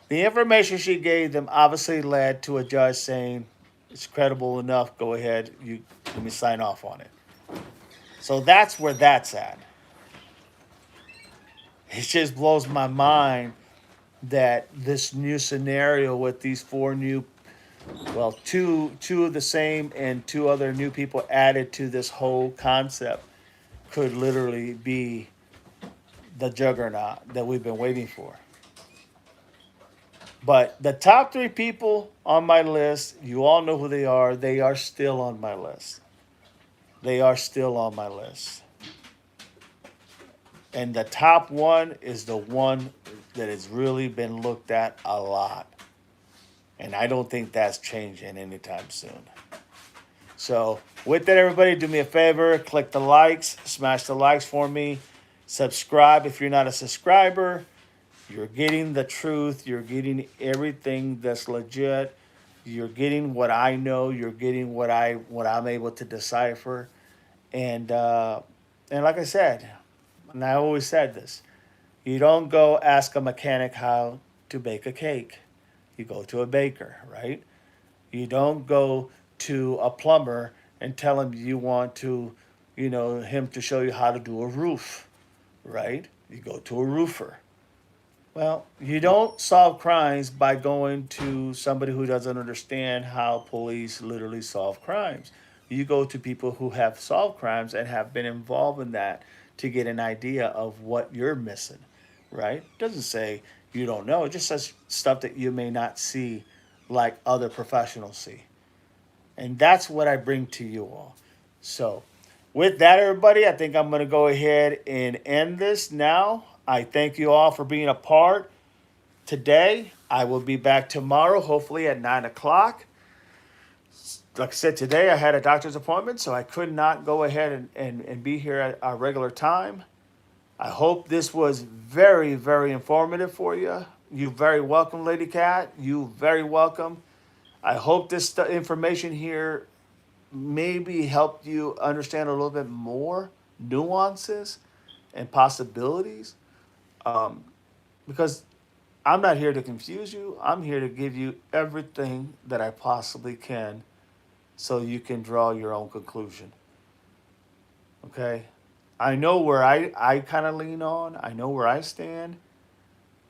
The information she gave them obviously led to a judge saying, it's credible enough, go ahead, let me sign off on it. So that's where that's at. It just blows my mind that this new scenario with these two of the same and two other new people added to this whole concept could literally be the juggernaut that we've been waiting for. But the top three people on my list, you all know who they are. They are still on my list. They are still on my list. And the top one is the one that has really been looked at a lot. And I don't think that's changing anytime soon. So with that, everybody, do me a favor. Click the likes. Smash the likes for me. Subscribe if you're not a subscriber. You're getting the truth. You're getting everything that's legit. You're getting what I know. You're getting what I'm able to decipher. And like I said, and I always said this, You don't go ask a mechanic how to bake a cake. You go to a baker, right? You don't go to a plumber and tell him you want to, him to show you how to do a roof, right? You go to a roofer. Well, you don't solve crimes by going to somebody who doesn't understand how police literally solve crimes. You go to people who have solved crimes and have been involved in that to get an idea of what you're missing, right? It doesn't say you don't know, it just says stuff that you may not see like other professionals see. And that's what I bring to you all. So, with that, everybody, I think I'm going to go ahead and end this now. I thank you all for being a part today. I will be back tomorrow, hopefully at 9 o'clock. Like I said, today I had a doctor's appointment, so I could not go ahead and be here at our regular time. I hope this was very, very informative for you. You very welcome, Lady Cat. You very welcome. I hope this information here maybe helped you understand a little bit more nuances and possibilities. Um, because I'm not here to confuse you. I'm here to give you everything that I possibly can so you can draw your own conclusion. Okay? I know where I kind of lean on, I know where I stand,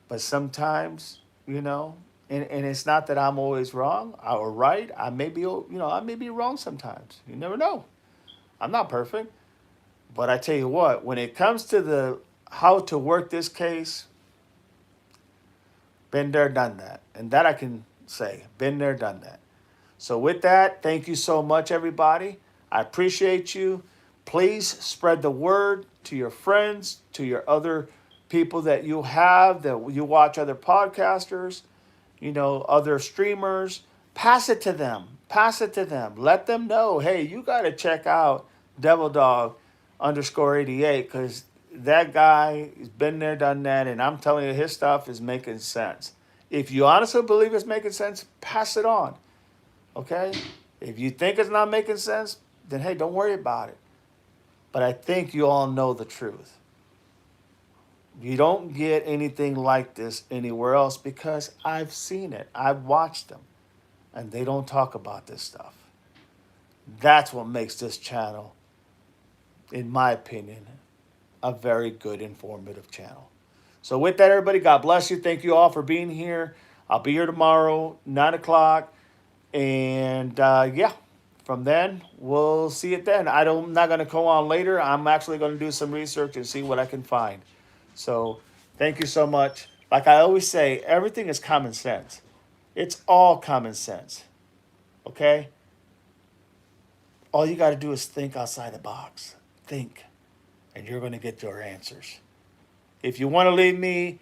but sometimes, and it's not that I'm always wrong or right. I may be wrong sometimes. You never know. I'm not perfect. But I tell you what, when it comes to the how to work this case, been there, done that. And that I can say, been there, done that. So with that, thank you so much, everybody. I appreciate you. Please spread the word to your friends, to your other people that you have, that you watch other podcasters, other streamers. Pass it to them. Pass it to them. Let them know, hey, you got to check out Devil Dog _88 because that guy has been there, done that, and I'm telling you, his stuff is making sense. If you honestly believe it's making sense, pass it on. Okay? If you think it's not making sense, then hey, don't worry about it. But I think you all know the truth. You don't get anything like this anywhere else because I've seen it. I've watched them. And they don't talk about this stuff. That's what makes this channel, in my opinion, a very good informative channel. So with that, everybody, God bless you. Thank you all for being here. I'll be here tomorrow, 9 o'clock. And yeah, from then, we'll see it then. I'm not going to go on later. I'm actually going to do some research and see what I can find. So thank you so much. Like I always say, everything is common sense. It's all common sense. Okay? All you got to do is think outside the box. Think. And you're going to get your answers. If you want to leave me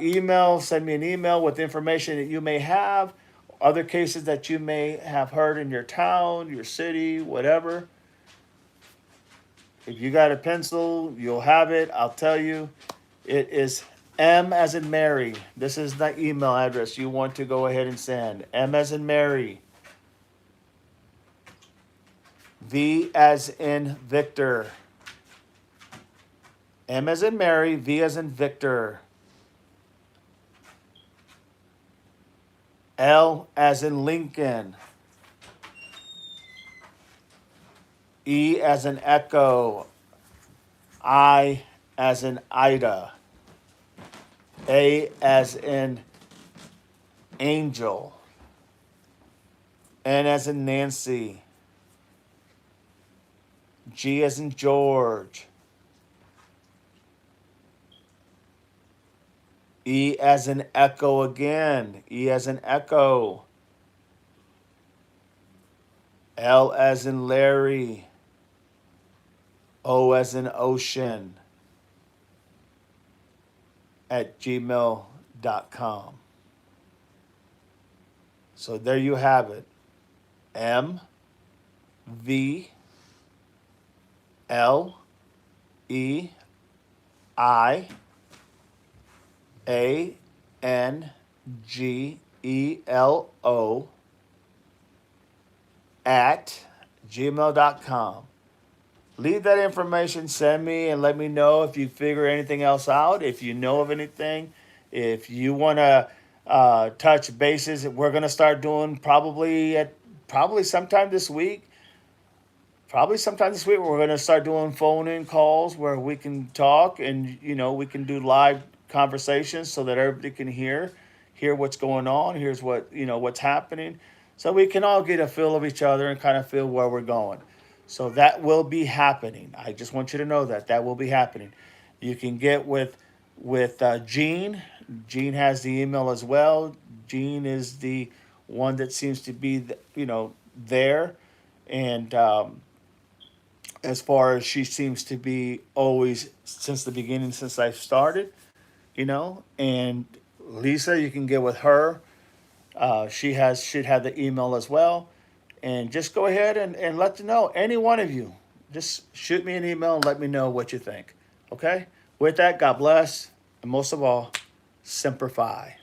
email, send me an email with information that you may have, other cases that you may have heard in your town, your city, whatever. If you got a pencil, you'll have it. I'll tell you. It is M as in Mary. This is the email address you want to go ahead and send. M as in Mary. V as in Victor. M as in Mary, V as in Victor. L as in Lincoln. E as in Echo. I as in Ida. A as in Angel. N as in Nancy. G as in George. E as in Echo again. E as in Echo. L as in Larry. O as in Ocean. At gmail.com. So there you have it. M V L E I ANGELO at gmail.com. leave that information, send me, and let me know if you figure anything else out, if you know of anything, if you want to touch bases. We're going to start doing probably sometime this week. Probably sometime this week, we're going to start doing phone-in calls where we can talk, and we can do live conversations so that everybody can hear what's going on. Here's what's happening, so we can all get a feel of each other and kind of feel where we're going. So that will be happening. I just want you to know that will be happening. You can get with Gene. Gene has the email as well. Gene is the one that seems to be there, and as far as she seems to be always since the beginning, since I started, and Lisa, you can get with her. Should have the email as well. And just go ahead and let them know. Any one of you, just shoot me an email and let me know what you think. Okay? With that, God bless. And most of all, Semper Fi.